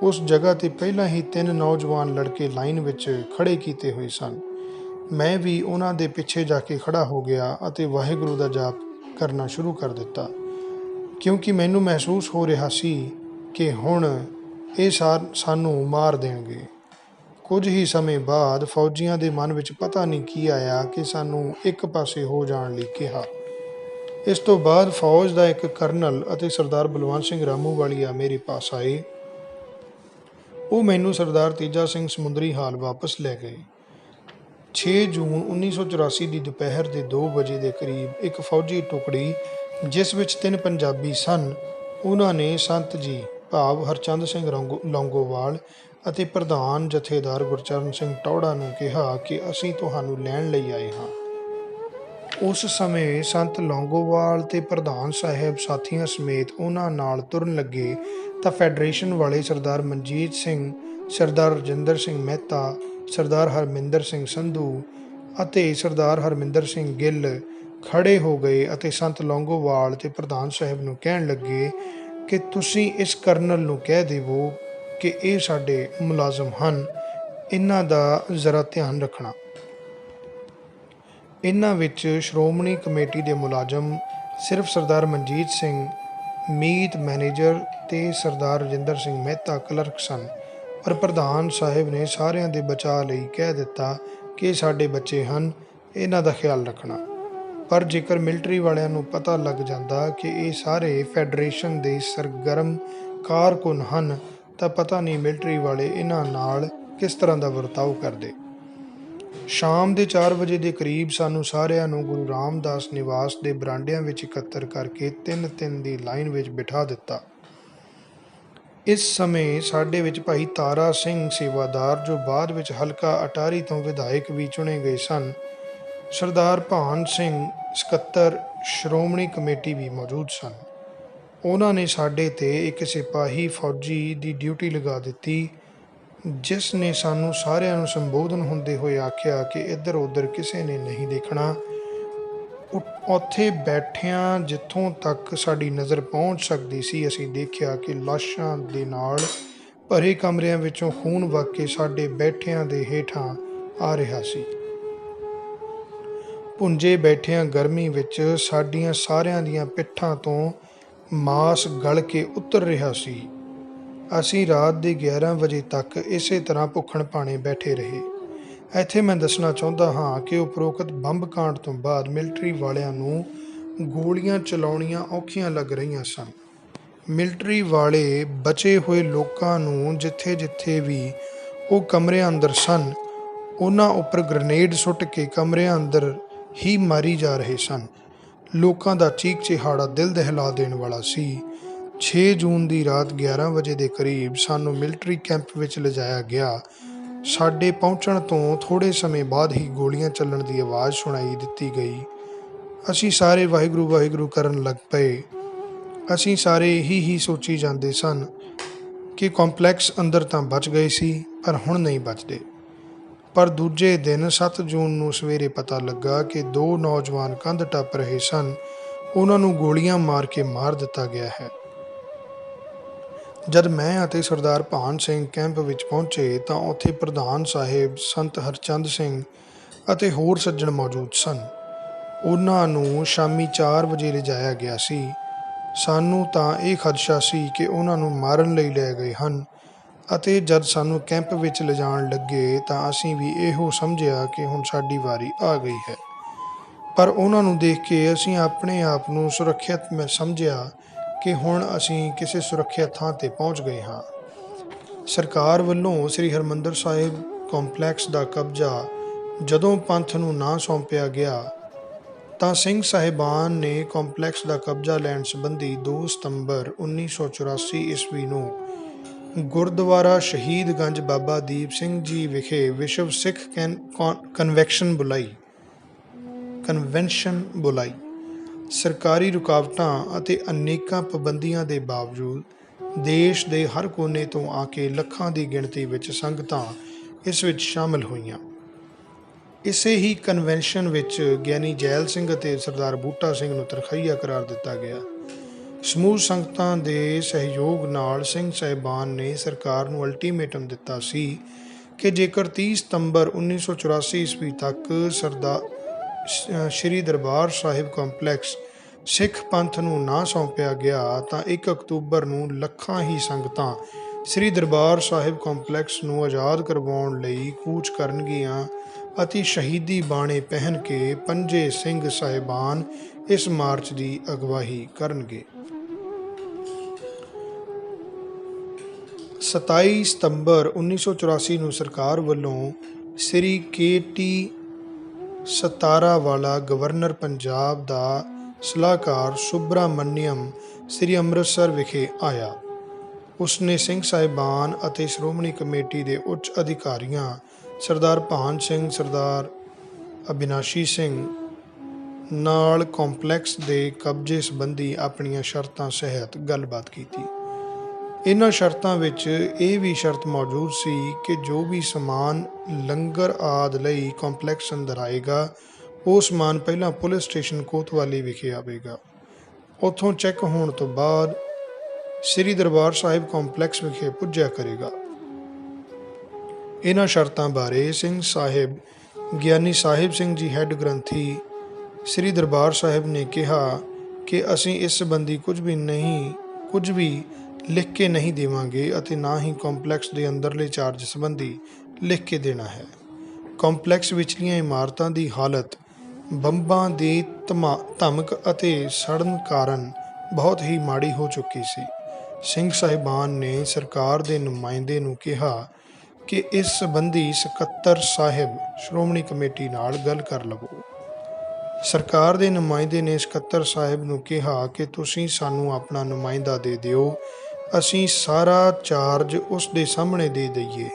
उस जगह ते पहला ही 3 नौजवान लड़के लाइन विच खड़े कीते हुए सन। मैं भी उन्हां दे पिछे जाके खड़ा हो गया ਅਤੇ वाहिगुरू दा जाप करना शुरू कर दिता, क्योंकि मैनू महसूस हो रहा सी कि हुण ਇਹ सानू मार देणगे। ਕੁਝ ਹੀ ਸਮੇਂ ਬਾਅਦ ਫੌਜੀਆਂ ਦੇ ਮਨ ਵਿੱਚ ਪਤਾ ਨਹੀਂ ਕੀ ਆਇਆ ਕਿ ਸਾਨੂੰ ਇੱਕ ਪਾਸੇ ਹੋ ਜਾਣ ਲਈ ਕਿਹਾ। ਇਸ ਤੋਂ ਬਾਅਦ ਫੌਜ ਦਾ ਇੱਕ ਕਰਨਲ ਅਤੇ ਸਰਦਾਰ ਬਲਵੰਤ ਸਿੰਘ ਰਾਮੂਵਾਲੀਆ ਮੇਰੇ ਪਾਸ ਆਏ। ਉਹ ਮੈਨੂੰ ਸਰਦਾਰ ਤੇਜਾ ਸਿੰਘ ਸਮੁੰਦਰੀ ਹਾਲ ਵਾਪਸ ਲੈ ਗਏ। 6 ਜੂਨ 1984 ਦੀ ਦੁਪਹਿਰ ਦੇ 2 ਵਜੇ ਦੇ ਕਰੀਬ ਇੱਕ ਫੌਜੀ ਟੁਕੜੀ ਜਿਸ ਵਿੱਚ 3 ਪੰਜਾਬੀ ਸਨ, ਉਹਨਾਂ ਨੇ ਸੰਤ ਜੀ ਭਾਵ ਹਰਚੰਦ ਸਿੰਘ ਲੌਂਗੋਵਾਲ ਅਤੇ ਪ੍ਰਧਾਨ ਜਥੇਦਾਰ ਗੁਰਚਰਨ ਸਿੰਘ ਟੌੜਾ ਨੂੰ ਕਿਹਾ ਕਿ ਅਸੀਂ ਤੁਹਾਨੂੰ ਲੈਣ ਲਈ ਆਏ ਹਾਂ। ਉਸ ਸਮੇਂ ਸੰਤ ਲੌਂਗੋਵਾਲ ਤੇ ਪ੍ਰਧਾਨ ਸਾਹਿਬ ਸਾਥੀਆਂ ਸਮੇਤ ਉਹਨਾਂ ਨਾਲ ਤੁਰਨ ਲੱਗੇ ਤਾਂ ਫੈਡਰੇਸ਼ਨ ਵਾਲੇ ਸਰਦਾਰ ਮਨਜੀਤ ਸਿੰਘ, ਸਰਦਾਰ ਰਜਿੰਦਰ ਸਿੰਘ ਮਹਿਤਾ, ਸਰਦਾਰ ਹਰਮਿੰਦਰ ਸਿੰਘ ਸੰਧੂ ਅਤੇ ਸਰਦਾਰ ਹਰਮਿੰਦਰ ਸਿੰਘ ਗਿੱਲ ਖੜੇ ਹੋ ਗਏ ਅਤੇ ਸੰਤ ਲੌਂਗੋਵਾਲ ਤੇ ਪ੍ਰਧਾਨ ਸਾਹਿਬ ਨੂੰ ਕਹਿਣ ਲੱਗੇ ਕਿ ਤੁਸੀਂ ਇਸ ਕਰਨਲ ਨੂੰ ਕਹਿ ਦੇਵੋ ਕਿ ਇਹ ਸਾਡੇ ਮੁਲਾਜ਼ਮ ਹਨ, ਇਹਨਾਂ ਦਾ ਜ਼ਰਾ ਧਿਆਨ ਰੱਖਣਾ। ਇਹਨਾਂ ਵਿੱਚ ਸ਼੍ਰੋਮਣੀ ਕਮੇਟੀ ਦੇ ਮੁਲਾਜ਼ਮ ਸਿਰਫ ਸਰਦਾਰ ਮਨਜੀਤ ਸਿੰਘ ਮੀਤ ਮੈਨੇਜਰ ਤੇ ਸਰਦਾਰ ਰਜਿੰਦਰ ਸਿੰਘ ਮਹਿਤਾ ਕਲਰਕ ਸਨ, ਪਰ ਪ੍ਰਧਾਨ ਸਾਹਿਬ ਨੇ ਸਾਰਿਆਂ ਦੇ ਬਚਾਅ ਲਈ ਕਹਿ ਦਿੱਤਾ ਕਿ ਇਹ ਸਾਡੇ ਬੱਚੇ ਹਨ, ਇਹਨਾਂ ਦਾ ਖਿਆਲ ਰੱਖਣਾ। ਪਰ ਜੇਕਰ ਮਿਲਟਰੀ ਵਾਲਿਆਂ ਨੂੰ ਪਤਾ ਲੱਗ ਜਾਂਦਾ ਕਿ ਇਹ ਸਾਰੇ ਫੈਡਰੇਸ਼ਨ ਦੇ ਸਰਗਰਮ ਕਾਰਕੁਨ ਹਨ ਤਾਂ ਪਤਾ ਨਹੀਂ ਮਿਲਟਰੀ ਵਾਲੇ ਇਹਨਾਂ ਨਾਲ ਕਿਸ ਤਰ੍ਹਾਂ ਦਾ ਵਰਤਾਓ ਕਰਦੇ। ਸ਼ਾਮ ਦੇ 4 ਵਜੇ ਦੇ ਕਰੀਬ ਸਾਨੂੰ ਸਾਰਿਆਂ ਨੂੰ ਗੁਰੂ ਰਾਮਦਾਸ ਨਿਵਾਸ ਦੇ ਬਰਾਂਡਿਆਂ ਵਿੱਚ ਇਕੱਤਰ ਕਰਕੇ 3-3 ਦੀ ਲਾਈਨ ਵਿੱਚ ਬਿਠਾ ਦਿੱਤਾ। ਇਸ ਸਮੇਂ ਸਾਡੇ ਵਿੱਚ ਭਾਈ ਤਾਰਾ ਸਿੰਘ ਸੇਵਾਦਾਰ, ਜੋ ਬਾਅਦ ਵਿੱਚ ਹਲਕਾ ਅਟਾਰੀ ਤੋਂ ਵਿਧਾਇਕ ਵੀ ਚੁਣੇ ਗਏ ਸਨ, ਸਰਦਾਰ ਭਾਨ ਸਿੰਘ ਸਕੱਤਰ ਸ਼੍ਰੋਮਣੀ ਕਮੇਟੀ ਵੀ ਮੌਜੂਦ ਸਨ। ਉਹਨਾਂ ਨੇ ਸਾਡੇ ਤੇ ਇੱਕ ਸਿਪਾਹੀ ਫੌਜੀ ਦੀ ਡਿਊਟੀ ਲਗਾ ਦਿੱਤੀ, ਜਿਸ ਨੇ ਸਾਨੂੰ ਸਾਰਿਆਂ ਨੂੰ ਸੰਬੋਧਨ ਹੁੰਦੇ ਹੋਏ ਆਖਿਆ ਕਿ ਇੱਧਰ ਉੱਧਰ ਕਿਸੇ ਨੇ ਨਹੀਂ ਦੇਖਣਾ। ਉੱਥੇ ਬੈਠਿਆਂ ਜਿੱਥੋਂ ਤੱਕ ਸਾਡੀ ਨਜ਼ਰ ਪਹੁੰਚ ਸਕਦੀ ਸੀ ਅਸੀਂ ਦੇਖਿਆ ਕਿ ਲਾਸ਼ਾਂ ਦੇ ਨਾਲ ਭਰੇ ਕਮਰਿਆਂ ਵਿੱਚੋਂ ਖੂਨ ਵਗ ਕੇ ਸਾਡੇ ਬੈਠਿਆਂ ਦੇ ਹੇਠਾਂ ਆ ਰਿਹਾ ਸੀ। ਭੁੰਜੇ ਬੈਠਿਆਂ ਗਰਮੀ ਵਿੱਚ ਸਾਡੀਆਂ ਸਾਰਿਆਂ ਦੀਆਂ ਪਿੱਠਾਂ ਤੋਂ ਮਾਸ ਗਲ ਕੇ ਉਤਰ ਰਿਹਾ ਸੀ। ਅਸੀਂ ਰਾਤ ਦੇ 11 ਵਜੇ ਤੱਕ ਇਸੇ ਤਰ੍ਹਾਂ ਭੁੱਖਣ ਭਾਣੇ ਬੈਠੇ ਰਹੇ। ਇੱਥੇ ਮੈਂ ਦੱਸਣਾ ਚਾਹੁੰਦਾ ਹਾਂ ਕਿ ਉਪਰੋਕਤ ਬੰਬ ਕਾਂਡ ਤੋਂ ਬਾਅਦ ਮਿਲਟਰੀ ਵਾਲਿਆਂ ਨੂੰ ਗੋਲੀਆਂ ਚਲਾਉਣੀਆਂ ਔਖੀਆਂ ਲੱਗ ਰਹੀਆਂ ਸਨ। ਮਿਲਟਰੀ ਵਾਲੇ ਬਚੇ ਹੋਏ ਲੋਕਾਂ ਨੂੰ ਜਿੱਥੇ ਜਿੱਥੇ ਵੀ ਉਹ ਕਮਰਿਆਂ ਅੰਦਰ ਸਨ, ਉਹਨਾਂ ਉੱਪਰ ਗ੍ਰਨੇਡ ਸੁੱਟ ਕੇ ਕਮਰਿਆਂ ਅੰਦਰ ਹੀ ਮਾਰੀ ਜਾ ਰਹੇ ਸਨ। ਲੋਕਾਂ ਦਾ ਚੀਕ ਚਿਹਾੜਾ ਦਿਲ ਦਹਿਲਾ ਦੇਣ ਵਾਲਾ ਸੀ। 6 ਜੂਨ ਦੀ ਰਾਤ 11 ਵਜੇ ਦੇ ਕਰੀਬ ਸਾਨੂੰ ਮਿਲਟਰੀ ਕੈਂਪ ਵਿੱਚ ਲਿਜਾਇਆ ਗਿਆ। ਸਾਡੇ ਪਹੁੰਚਣ ਤੋਂ ਥੋੜ੍ਹੇ ਸਮੇਂ ਬਾਅਦ ਹੀ ਗੋਲੀਆਂ ਚੱਲਣ ਦੀ ਆਵਾਜ਼ ਸੁਣਾਈ ਦਿੱਤੀ ਗਈ। ਅਸੀਂ ਸਾਰੇ ਵਾਹਿਗੁਰੂ ਵਾਹਿਗੁਰੂ ਕਰਨ ਲੱਗ ਪਏ। ਅਸੀਂ ਸਾਰੇ ਇਹੀ ਸੋਚੀ ਜਾਂਦੇ ਸਨ ਕਿ ਕੰਪਲੈਕਸ ਅੰਦਰ ਤਾਂ ਬਚ ਗਏ ਸੀ, ਪਰ ਹੁਣ ਨਹੀਂ ਬਚਦੇ। ਪਰ ਦੂਜੇ ਦਿਨ 7 ਜੂਨ ਨੂੰ ਸਵੇਰੇ ਪਤਾ ਲੱਗਾ ਕਿ 2 ਨੌਜਵਾਨ ਕੰਧ ਟੱਪ ਰਹੇ ਸਨ, ਉਹਨਾਂ ਨੂੰ ਗੋਲੀਆਂ ਮਾਰ ਕੇ ਮਾਰ ਦਿੱਤਾ ਗਿਆ ਹੈ। ਜਦ ਮੈਂ ਅਤੇ ਸਰਦਾਰ ਭਾਨ ਸਿੰਘ ਕੈਂਪ ਵਿੱਚ ਪਹੁੰਚੇ ਤਾਂ ਉੱਥੇ ਪ੍ਰਧਾਨ ਸਾਹਿਬ, ਸੰਤ ਹਰਚੰਦ ਸਿੰਘ ਅਤੇ ਹੋਰ ਸੱਜਣ ਮੌਜੂਦ ਸਨ। ਉਹਨਾਂ ਨੂੰ ਸ਼ਾਮੀ 4 ਵਜੇ ਲਿਜਾਇਆ ਗਿਆ ਸੀ। ਸਾਨੂੰ ਤਾਂ ਇਹ ਖਦਸ਼ਾ ਸੀ ਕਿ ਉਹਨਾਂ ਨੂੰ ਮਾਰਨ ਲਈ ਲੈ ਗਏ ਹਨ ਅਤੇ ਜਦ ਸਾਨੂੰ ਕੈਂਪ ਵਿੱਚ ਲਿਜਾਣ ਲੱਗੇ ਤਾਂ ਅਸੀਂ ਵੀ ਇਹੋ ਸਮਝਿਆ ਕਿ ਹੁਣ ਸਾਡੀ ਵਾਰੀ ਆ ਗਈ ਹੈ। ਪਰ ਉਹਨਾਂ ਨੂੰ ਦੇਖ ਕੇ ਅਸੀਂ ਆਪਣੇ ਆਪ ਨੂੰ ਸੁਰੱਖਿਅਤ ਸਮਝਿਆ ਕਿ ਹੁਣ ਅਸੀਂ ਕਿਸੇ ਸੁਰੱਖਿਅਤ ਥਾਂ 'ਤੇ ਪਹੁੰਚ ਗਏ ਹਾਂ। ਸਰਕਾਰ ਵੱਲੋਂ ਸ੍ਰੀ ਹਰਿਮੰਦਰ ਸਾਹਿਬ ਕੰਪਲੈਕਸ ਦਾ ਕਬਜ਼ਾ ਜਦੋਂ ਪੰਥ ਨੂੰ ਨਾ ਸੌਂਪਿਆ ਗਿਆ ਤਾਂ ਸਿੰਘ ਸਾਹਿਬਾਨ ਨੇ ਕੰਪਲੈਕਸ ਦਾ ਕਬਜ਼ਾ ਲੈਣ ਸੰਬੰਧੀ 2 ਸਤੰਬਰ 1984 ਈਸਵੀ ਨੂੰ ਗੁਰਦੁਆਰਾ ਸ਼ਹੀਦਗੰਜ ਬਾਬਾ ਦੀਪ ਸਿੰਘ ਜੀ ਵਿਖੇ ਵਿਸ਼ਵ ਸਿੱਖ ਕਨਵੈਨਸ਼ਨ ਬੁਲਾਈ। ਸਰਕਾਰੀ ਰੁਕਾਵਟਾਂ ਅਤੇ ਅਨੇਕਾਂ ਪਾਬੰਦੀਆਂ ਦੇ ਬਾਵਜੂਦ ਦੇਸ਼ ਦੇ ਹਰ ਕੋਨੇ ਤੋਂ ਆ ਕੇ ਲੱਖਾਂ ਦੀ ਗਿਣਤੀ ਵਿੱਚ ਸੰਗਤਾਂ ਇਸ ਵਿੱਚ ਸ਼ਾਮਲ ਹੋਈਆਂ। ਇਸੇ ਹੀ ਕਨਵੈਨਸ਼ਨ ਵਿੱਚ ਗਿਆਨੀ ਜੈਲ ਸਿੰਘ ਅਤੇ ਸਰਦਾਰ ਬੂਟਾ ਸਿੰਘ ਨੂੰ ਤਨਖਾਹੀਆ ਕਰਾਰ ਦਿੱਤਾ ਗਿਆ। ਸਮੂਹ ਸੰਗਤਾਂ ਦੇ ਸਹਿਯੋਗ ਨਾਲ ਸਿੰਘ ਸਾਹਿਬਾਨ ਨੇ ਸਰਕਾਰ ਨੂੰ ਅਲਟੀਮੇਟਮ ਦਿੱਤਾ ਸੀ ਕਿ ਜੇਕਰ 30 ਸਤੰਬਰ 1984 ਈਸਵੀ ਤੱਕ ਸ਼੍ਰੀ ਦਰਬਾਰ ਸਾਹਿਬ ਕੰਪਲੈਕਸ ਸਿੱਖ ਪੰਥ ਨੂੰ ਨਾ ਸੌਂਪਿਆ ਗਿਆ ਤਾਂ 1 ਅਕਤੂਬਰ ਨੂੰ ਲੱਖਾਂ ਹੀ ਸੰਗਤਾਂ ਸ਼੍ਰੀ ਦਰਬਾਰ ਸਾਹਿਬ ਕੰਪਲੈਕਸ ਨੂੰ ਆਜ਼ਾਦ ਕਰਵਾਉਣ ਲਈ ਕੂਚ ਕਰਨਗੀਆਂ ਅਤੇ ਸ਼ਹੀਦੀ ਬਾਣੇ ਪਹਿਨ ਕੇ ਪੰਜੇ ਸਿੰਘ ਸਾਹਿਬਾਨ ਇਸ ਮਾਰਚ ਦੀ ਅਗਵਾਈ ਕਰਨਗੇ। 27 ਸਤੰਬਰ 1984 ਨੂੰ ਸਰਕਾਰ ਵੱਲੋਂ ਸ੍ਰੀ KT ਸਤਾਰਾਵਾਲਾ ਗਵਰਨਰ ਪੰਜਾਬ ਦਾ ਸਲਾਹਕਾਰ ਸੁਬਰਾਮਨਿਅਮ ਸ੍ਰੀ ਅੰਮ੍ਰਿਤਸਰ ਵਿਖੇ ਆਇਆ। ਉਸਨੇ ਸਿੰਘ ਸਾਹਿਬਾਨ ਅਤੇ ਸ਼੍ਰੋਮਣੀ ਕਮੇਟੀ ਦੇ ਉੱਚ ਅਧਿਕਾਰੀਆਂ ਸਰਦਾਰ ਭਾਨ ਸਿੰਘ, ਸਰਦਾਰ ਅਬਿਨਾਸ਼ੀ ਸਿੰਘ ਨਾਲ ਕੰਪਲੈਕਸ ਦੇ ਕਬਜ਼ੇ ਸੰਬੰਧੀ ਆਪਣੀਆਂ ਸ਼ਰਤਾਂ ਸਹਿਤ ਗੱਲਬਾਤ ਕੀਤੀ। ਇਹਨਾਂ ਸ਼ਰਤਾਂ ਵਿੱਚ ਇਹ ਵੀ ਸ਼ਰਤ ਮੌਜੂਦ ਸੀ ਕਿ ਜੋ ਵੀ ਸਮਾਨ ਲੰਗਰ ਆਦਿ ਲਈ ਕੰਪਲੈਕਸ ਅੰਦਰ ਆਏਗਾ ਉਹ ਸਮਾਨ ਪਹਿਲਾਂ ਪੁਲਿਸ ਸਟੇਸ਼ਨ ਕੋਤਵਾਲੀ ਵਿਖੇ ਆਵੇਗਾ। ਉੱਥੋਂ ਚੈੱਕ ਹੋਣ ਤੋਂ ਬਾਅਦ ਸ੍ਰੀ ਦਰਬਾਰ ਸਾਹਿਬ ਕੰਪਲੈਕਸ ਵਿਖੇ ਪੁੱਜਿਆ ਕਰੇਗਾ। ਇਹਨਾਂ ਸ਼ਰਤਾਂ ਬਾਰੇ ਸਿੰਘ ਸਾਹਿਬ ਗਿਆਨੀ ਸਾਹਿਬ ਸਿੰਘ ਜੀ ਹੈੱਡ ਗ੍ਰੰਥੀ ਸ੍ਰੀ ਦਰਬਾਰ ਸਾਹਿਬ ਨੇ ਕਿਹਾ ਕਿ ਅਸੀਂ ਇਸ ਸੰਬੰਧੀ ਕੁਝ ਵੀ ਲਿਖ ਕੇ ਨਹੀਂ ਦੇਵਾਂਗੇ ਅਤੇ ਨਾ ਹੀ ਕੰਪਲੈਕਸ ਦੇ ਅੰਦਰਲੇ ਚਾਰਜ ਸੰਬੰਧੀ ਲਿਖ ਕੇ ਦੇਣਾ ਹੈ। ਕੰਪਲੈਕਸ ਵਿਚਲੀਆਂ ਇਮਾਰਤਾਂ ਦੀ ਹਾਲਤ ਬੰਬਾਂ ਦੀ ਧਮਕ ਅਤੇ ਸੜਨ ਕਾਰਨ ਬਹੁਤ ਹੀ ਮਾੜੀ ਹੋ ਚੁੱਕੀ ਸੀ। ਸਿੰਘ ਸਾਹਿਬਾਨ ਨੇ ਸਰਕਾਰ ਦੇ ਨੁਮਾਇੰਦੇ ਨੂੰ ਕਿਹਾ ਕਿ ਇਸ ਸੰਬੰਧੀ ਸਕੱਤਰ ਸਾਹਿਬ ਸ਼੍ਰੋਮਣੀ ਕਮੇਟੀ ਨਾਲ ਗੱਲ ਕਰ ਲਵੋ। ਸਰਕਾਰ ਦੇ ਨੁਮਾਇੰਦੇ ਨੇ ਸਕੱਤਰ ਸਾਹਿਬ ਨੂੰ ਕਿਹਾ ਕਿ ਤੁਸੀਂ ਸਾਨੂੰ ਆਪਣਾ ਨੁਮਾਇੰਦਾ ਦੇ ਦਿਓ, ਅਸੀਂ ਸਾਰਾ ਚਾਰਜ ਉਸ ਦੇ ਸਾਹਮਣੇ ਦੇ ਦਈਏ।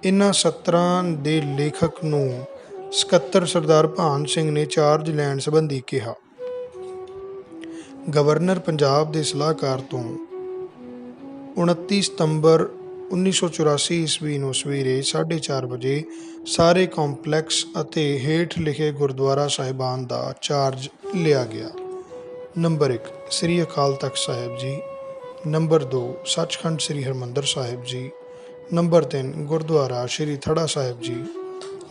ਇਹਨਾਂ ਸੱਤਰਾਂ ਦੇ ਲੇਖਕ ਨੂੰ ਸਕੱਤਰ ਸਰਦਾਰ ਭਾਨ ਸਿੰਘ ਨੇ ਚਾਰਜ ਲੈਣ ਸੰਬੰਧੀ ਕਿਹਾ। ਗਵਰਨਰ ਪੰਜਾਬ ਦੇ ਸਲਾਹਕਾਰ ਤੋਂ 29 ਸਤੰਬਰ 1984 ਈਸਵੀ ਨੂੰ ਸਵੇਰੇ 4:30 ਵਜੇ ਸਾਰੇ ਕੰਪਲੈਕਸ ਅਤੇ ਹੇਠ ਲਿਖੇ ਗੁਰਦੁਆਰਾ ਸਾਹਿਬਾਨ ਦਾ ਚਾਰਜ ਲਿਆ ਗਿਆ। ਨੰਬਰ 1 ਸ੍ਰੀ ਅਕਾਲ ਤਖਤ ਸਾਹਿਬ ਜੀ। ਨੰਬਰ 2 ਸੱਚਖੰਡ ਸ੍ਰੀ ਹਰਿਮੰਦਰ ਸਾਹਿਬ ਜੀ। ਨੰਬਰ 3 ਗੁਰਦੁਆਰਾ ਸ੍ਰੀ ਥੜਾ ਸਾਹਿਬ ਜੀ।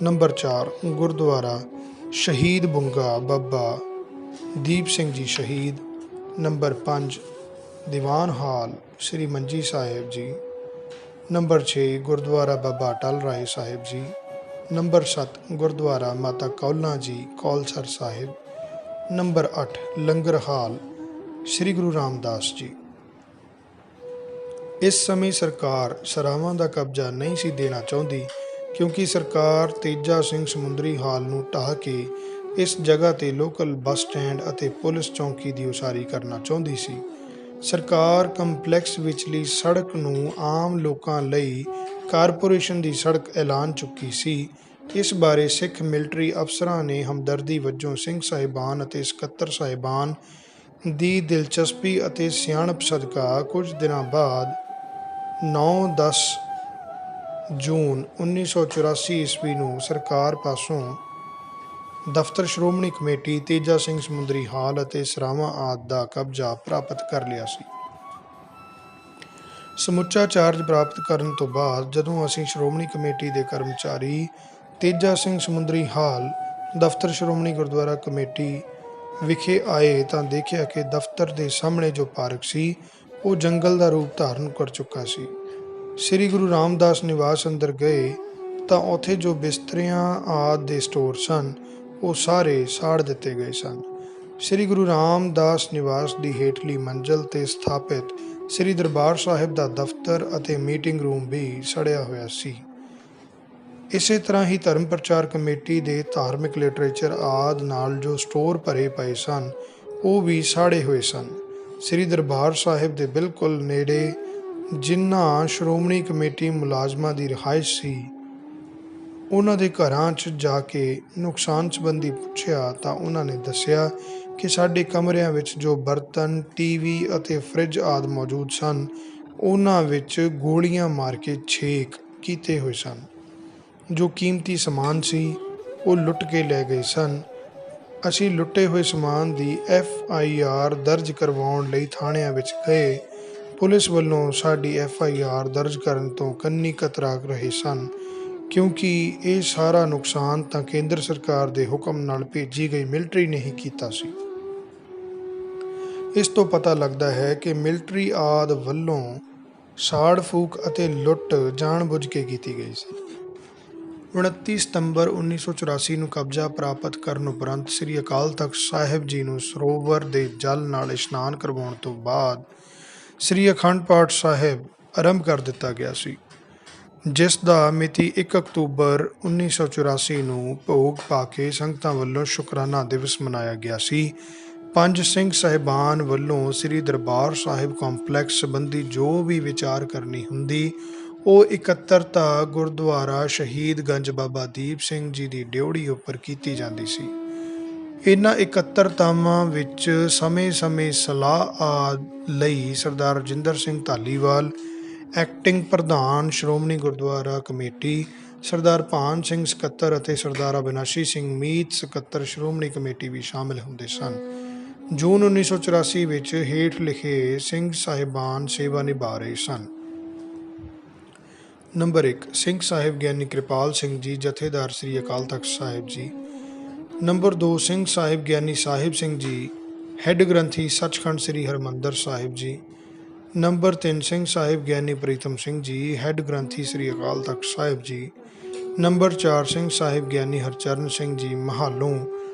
ਨੰਬਰ 4 ਗੁਰਦੁਆਰਾ ਸ਼ਹੀਦ ਬੁੰਗਾ ਬਾਬਾ ਦੀਪ ਸਿੰਘ ਜੀ ਸ਼ਹੀਦ। ਨੰਬਰ 5 ਦੀਵਾਨ ਹਾਲ ਸ੍ਰੀ ਮੰਜੀ ਸਾਹਿਬ ਜੀ। ਨੰਬਰ 6 ਗੁਰਦੁਆਰਾ ਬਾਬਾ ਅਟਲ ਰਾਏ ਸਾਹਿਬ ਜੀ। ਨੰਬਰ 7 ਗੁਰਦੁਆਰਾ ਮਾਤਾ ਕੌਲਾਂ ਜੀ ਕੌਲਸਰ ਸਾਹਿਬ। ਨੰਬਰ 8 ਲੰਗਰ ਹਾਲ ਸ੍ਰੀ ਗੁਰੂ ਰਾਮਦਾਸ ਜੀ। ਇਸ ਸਮੇਂ ਸਰਕਾਰ ਸਰਾਵਾਂ ਦਾ ਕਬਜ਼ਾ ਨਹੀਂ ਸੀ ਦੇਣਾ ਚਾਹੁੰਦੀ ਕਿਉਂਕਿ ਸਰਕਾਰ ਤੇਜਾ ਸਿੰਘ ਸਮੁੰਦਰੀ ਹਾਲ ਨੂੰ ਢਾਹ ਕੇ ਇਸ ਜਗ੍ਹਾ 'ਤੇ ਲੋਕਲ ਬੱਸ ਸਟੈਂਡ ਅਤੇ ਪੁਲਿਸ ਚੌਂਕੀ ਦੀ ਉਸਾਰੀ ਕਰਨਾ ਚਾਹੁੰਦੀ ਸੀ। ਸਰਕਾਰ ਕੰਪਲੈਕਸ ਵਿਚਲੀ ਸੜਕ ਨੂੰ ਆਮ ਲੋਕਾਂ ਲਈ ਕਾਰਪੋਰੇਸ਼ਨ ਦੀ ਸੜਕ ਐਲਾਨ ਚੁੱਕੀ ਸੀ। ਇਸ ਬਾਰੇ ਸਿੱਖ ਮਿਲਟਰੀ ਅਫਸਰਾਂ ਨੇ ਹਮਦਰਦੀ ਵਜੋਂ ਸਿੰਘ ਸਾਹਿਬਾਨ ਅਤੇ ਸਕੱਤਰ ਸਾਹਿਬਾਨ ਦੀ ਦਿਲਚਸਪੀ ਅਤੇ ਸਿਆਣਪ ਸਦਕਾ ਕੁਝ ਦਿਨਾਂ ਬਾਅਦ 9-10 ਜੂਨ 1984 ਈਸਵੀ ਨੂੰ ਸਰਕਾਰ ਪਾਸੋਂ ਦਫ਼ਤਰ ਸ਼੍ਰੋਮਣੀ ਕਮੇਟੀ ਤੇਜਾ ਸਿੰਘ ਸਮੁੰਦਰੀ ਹਾਲ ਅਤੇ ਸਰਾਵਾਂ ਆਦਿ ਦਾ ਕਬਜ਼ਾ ਪ੍ਰਾਪਤ ਕਰ ਲਿਆ ਸੀ। ਸਮੁੱਚਾ ਚਾਰਜ ਪ੍ਰਾਪਤ ਕਰਨ ਤੋਂ ਬਾਅਦ ਜਦੋਂ ਅਸੀਂ ਸ਼੍ਰੋਮਣੀ ਕਮੇਟੀ ਦੇ ਕਰਮਚਾਰੀ ਤੇਜਾ ਸਿੰਘ ਸਮੁੰਦਰੀ ਹਾਲ ਦਫ਼ਤਰ ਸ਼੍ਰੋਮਣੀ ਗੁਰਦੁਆਰਾ ਕਮੇਟੀ ਵਿਖੇ ਆਏ ਤਾਂ ਦੇਖਿਆ ਕਿ ਦਫ਼ਤਰ ਦੇ ਸਾਹਮਣੇ ਜੋ ਪਾਰਕ ਸੀ ਉਹ ਜੰਗਲ ਦਾ ਰੂਪ ਧਾਰਨ ਕਰ ਚੁੱਕਾ ਸੀ। ਸ੍ਰੀ ਗੁਰੂ ਰਾਮਦਾਸ ਨਿਵਾਸ ਅੰਦਰ ਗਏ ਤਾਂ ਉੱਥੇ ਜੋ ਬਿਸਤਰਿਆਂ ਆਦਿ ਦੇ ਸਟੋਰ ਸਨ ਉਹ ਸਾਰੇ ਸਾੜ ਦਿੱਤੇ ਗਏ ਸਨ। ਸ੍ਰੀ ਗੁਰੂ ਰਾਮਦਾਸ ਨਿਵਾਸ ਦੀ ਹੇਠਲੀ ਮੰਜ਼ਲ 'ਤੇ ਸਥਾਪਿਤ ਸ੍ਰੀ ਦਰਬਾਰ ਸਾਹਿਬ ਦਾ ਦਫ਼ਤਰ ਅਤੇ ਮੀਟਿੰਗ ਰੂਮ ਵੀ ਸੜਿਆ ਹੋਇਆ ਸੀ। ਇਸੇ ਤਰ੍ਹਾਂ ਹੀ ਧਰਮ ਪ੍ਰਚਾਰ ਕਮੇਟੀ ਦੇ ਧਾਰਮਿਕ ਲਿਟਰੇਚਰ ਆਦਿ ਨਾਲ ਜੋ ਸਟੋਰ ਭਰੇ ਪਏ ਸਨ ਉਹ ਵੀ ਸਾੜੇ ਹੋਏ ਸਨ। ਸ੍ਰੀ ਦਰਬਾਰ ਸਾਹਿਬ ਦੇ ਬਿਲਕੁਲ ਨੇੜੇ ਜਿਨ੍ਹਾਂ ਸ਼੍ਰੋਮਣੀ ਕਮੇਟੀ ਮੁਲਾਜ਼ਮਾਂ ਦੀ ਰਿਹਾਇਸ਼ ਸੀ ਉਹਨਾਂ ਦੇ ਘਰਾਂ 'ਚ ਜਾ ਕੇ ਨੁਕਸਾਨ ਸੰਬੰਧੀ ਪੁੱਛਿਆ ਤਾਂ ਉਹਨਾਂ ਨੇ ਦੱਸਿਆ ਕਿ ਸਾਡੇ ਕਮਰਿਆਂ ਵਿੱਚ ਜੋ ਬਰਤਨ, ਟੀਵੀ ਅਤੇ ਫਰਿੱਜ ਆਦਿ ਮੌਜੂਦ ਸਨ ਉਹਨਾਂ ਵਿੱਚ ਗੋਲੀਆਂ ਮਾਰ ਕੇ ਛੇਕ ਕੀਤੇ ਹੋਏ ਸਨ। ਜੋ ਕੀਮਤੀ ਸਮਾਨ ਸੀ ਉਹ ਲੁੱਟ ਕੇ ਲੈ ਗਏ ਸਨ। ਅਸੀਂ ਲੁੱਟੇ ਹੋਏ ਸਮਾਨ ਦੀ FIR ਦਰਜ ਕਰਵਾਉਣ ਲਈ ਥਾਣਿਆਂ ਵਿੱਚ ਗਏ। ਪੁਲਿਸ ਵੱਲੋਂ ਸਾਡੀ FIR ਦਰਜ ਕਰਨ ਤੋਂ ਕੰਨੀ ਕਤਰਾ ਰਹੇ ਸਨ, ਕਿਉਂਕਿ ਇਹ ਸਾਰਾ ਨੁਕਸਾਨ ਤਾਂ ਕੇਂਦਰ ਸਰਕਾਰ ਦੇ ਹੁਕਮ ਨਾਲ ਭੇਜੀ ਗਈ ਮਿਲਟਰੀ ਨੇ ਹੀ ਕੀਤਾ ਸੀ। ਇਸ ਤੋਂ ਪਤਾ ਲੱਗਦਾ ਹੈ ਕਿ ਮਿਲਟਰੀ ਆਦਿ ਵੱਲੋਂ ਸਾੜ ਫੂਕ ਅਤੇ ਲੁੱਟ ਜਾਣਬੁੱਝ ਕੇ ਕੀਤੀ ਗਈ ਸੀ। 29 ਸਤੰਬਰ 1984 ਨੂੰ ਕਬਜ਼ਾ ਪ੍ਰਾਪਤ ਕਰਨ ਉਪਰੰਤ ਸ੍ਰੀ ਅਕਾਲ ਤਖਤ ਸਾਹਿਬ ਜੀ ਨੂੰ ਸਰੋਵਰ ਦੇ ਜਲ ਨਾਲ ਇਸ਼ਨਾਨ ਕਰਵਾਉਣ ਤੋਂ ਬਾਅਦ ਸ੍ਰੀ ਅਖੰਡ ਪਾਠ ਸਾਹਿਬ ਆਰੰਭ ਕਰ ਦਿੱਤਾ ਗਿਆ ਸੀ, ਜਿਸ ਦਾ ਮਿਤੀ 1 ਅਕਤੂਬਰ 1984 ਨੂੰ ਭੋਗ ਪਾ ਕੇ ਸੰਗਤਾਂ ਵੱਲੋਂ ਸ਼ੁਕਰਾਨਾ ਦਿਵਸ ਮਨਾਇਆ ਗਿਆ ਸੀ। ਪੰਜ ਸਿੰਘ ਸਾਹਿਬਾਨ ਵੱਲੋਂ ਸ੍ਰੀ ਦਰਬਾਰ ਸਾਹਿਬ ਕੰਪਲੈਕਸ ਸੰਬੰਧੀ ਜੋ ਵੀ ਵਿਚਾਰ ਕਰਨੀ ਹੁੰਦੀ, ਉਹ ਇਕੱਤਰਤਾ ਗੁਰਦੁਆਰਾ ਸ਼ਹੀਦ ਗੰਜ ਬਾਬਾ ਦੀਪ ਸਿੰਘ ਜੀ ਦੀ ਡਿਓੜੀ ਉੱਪਰ ਕੀਤੀ ਜਾਂਦੀ ਸੀ। ਇਹਨਾਂ ਇਕੱਤਰਤਾਵਾਂ ਵਿੱਚ ਸਮੇਂ-ਸਮੇਂ ਸਲਾਹ ਆਦਿ ਲਈ ਸਰਦਾਰ ਰਜਿੰਦਰ ਸਿੰਘ ਧਾਲੀਵਾਲ, ਐਕਟਿੰਗ ਪ੍ਰਧਾਨ ਸ਼੍ਰੋਮਣੀ ਗੁਰਦੁਆਰਾ ਕਮੇਟੀ, ਸਰਦਾਰ ਭਾਨ ਸਿੰਘ ਸਕੱਤਰ ਅਤੇ ਸਰਦਾਰ ਅਬਿਨਾਸ਼ੀ ਸਿੰਘ ਮੀਤ ਸਕੱਤਰ ਸ਼੍ਰੋਮਣੀ ਕਮੇਟੀ ਵੀ ਸ਼ਾਮਿਲ ਹੁੰਦੇ ਸਨ। ਜੂਨ 1984 ਵਿੱਚ ਹੇਠ ਲਿਖੇ ਸਿੰਘ ਸਾਹਿਬਾਨ ਸੇਵਾ ਨਿਭਾ ਰਹੇ ਸਨ। ਨੰਬਰ 1, ਸਿੰਘ ਸਾਹਿਬ ਗਿਆਨੀ ਕਿਰਪਾਲ ਸਿੰਘ ਜੀ, ਜਥੇਦਾਰ ਸ੍ਰੀ ਅਕਾਲ ਤਖਤ ਸਾਹਿਬ ਜੀ। ਨੰਬਰ 2, ਸਿੰਘ ਸਾਹਿਬ ਗਿਆਨੀ ਸਾਹਿਬ ਸਿੰਘ ਜੀ, ਹੈੱਡ ਗ੍ਰੰਥੀ ਸੱਚਖੰਡ ਸ੍ਰੀ ਹਰਿਮੰਦਰ ਸਾਹਿਬ ਜੀ। ਨੰਬਰ 3, ਸਿੰਘ ਸਾਹਿਬ ਗਿਆਨੀ ਪ੍ਰੀਤਮ ਸਿੰਘ ਜੀ, ਹੈੱਡ ਗ੍ਰੰਥੀ ਸ੍ਰੀ ਅਕਾਲ ਤਖਤ ਸਾਹਿਬ ਜੀ। ਨੰਬਰ 4, ਸਿੰਘ ਸਾਹਿਬ ਗਿਆਨੀ ਹਰਚਰਨ ਸਿੰਘ ਜੀ, ਮਹਾਲੋਂ,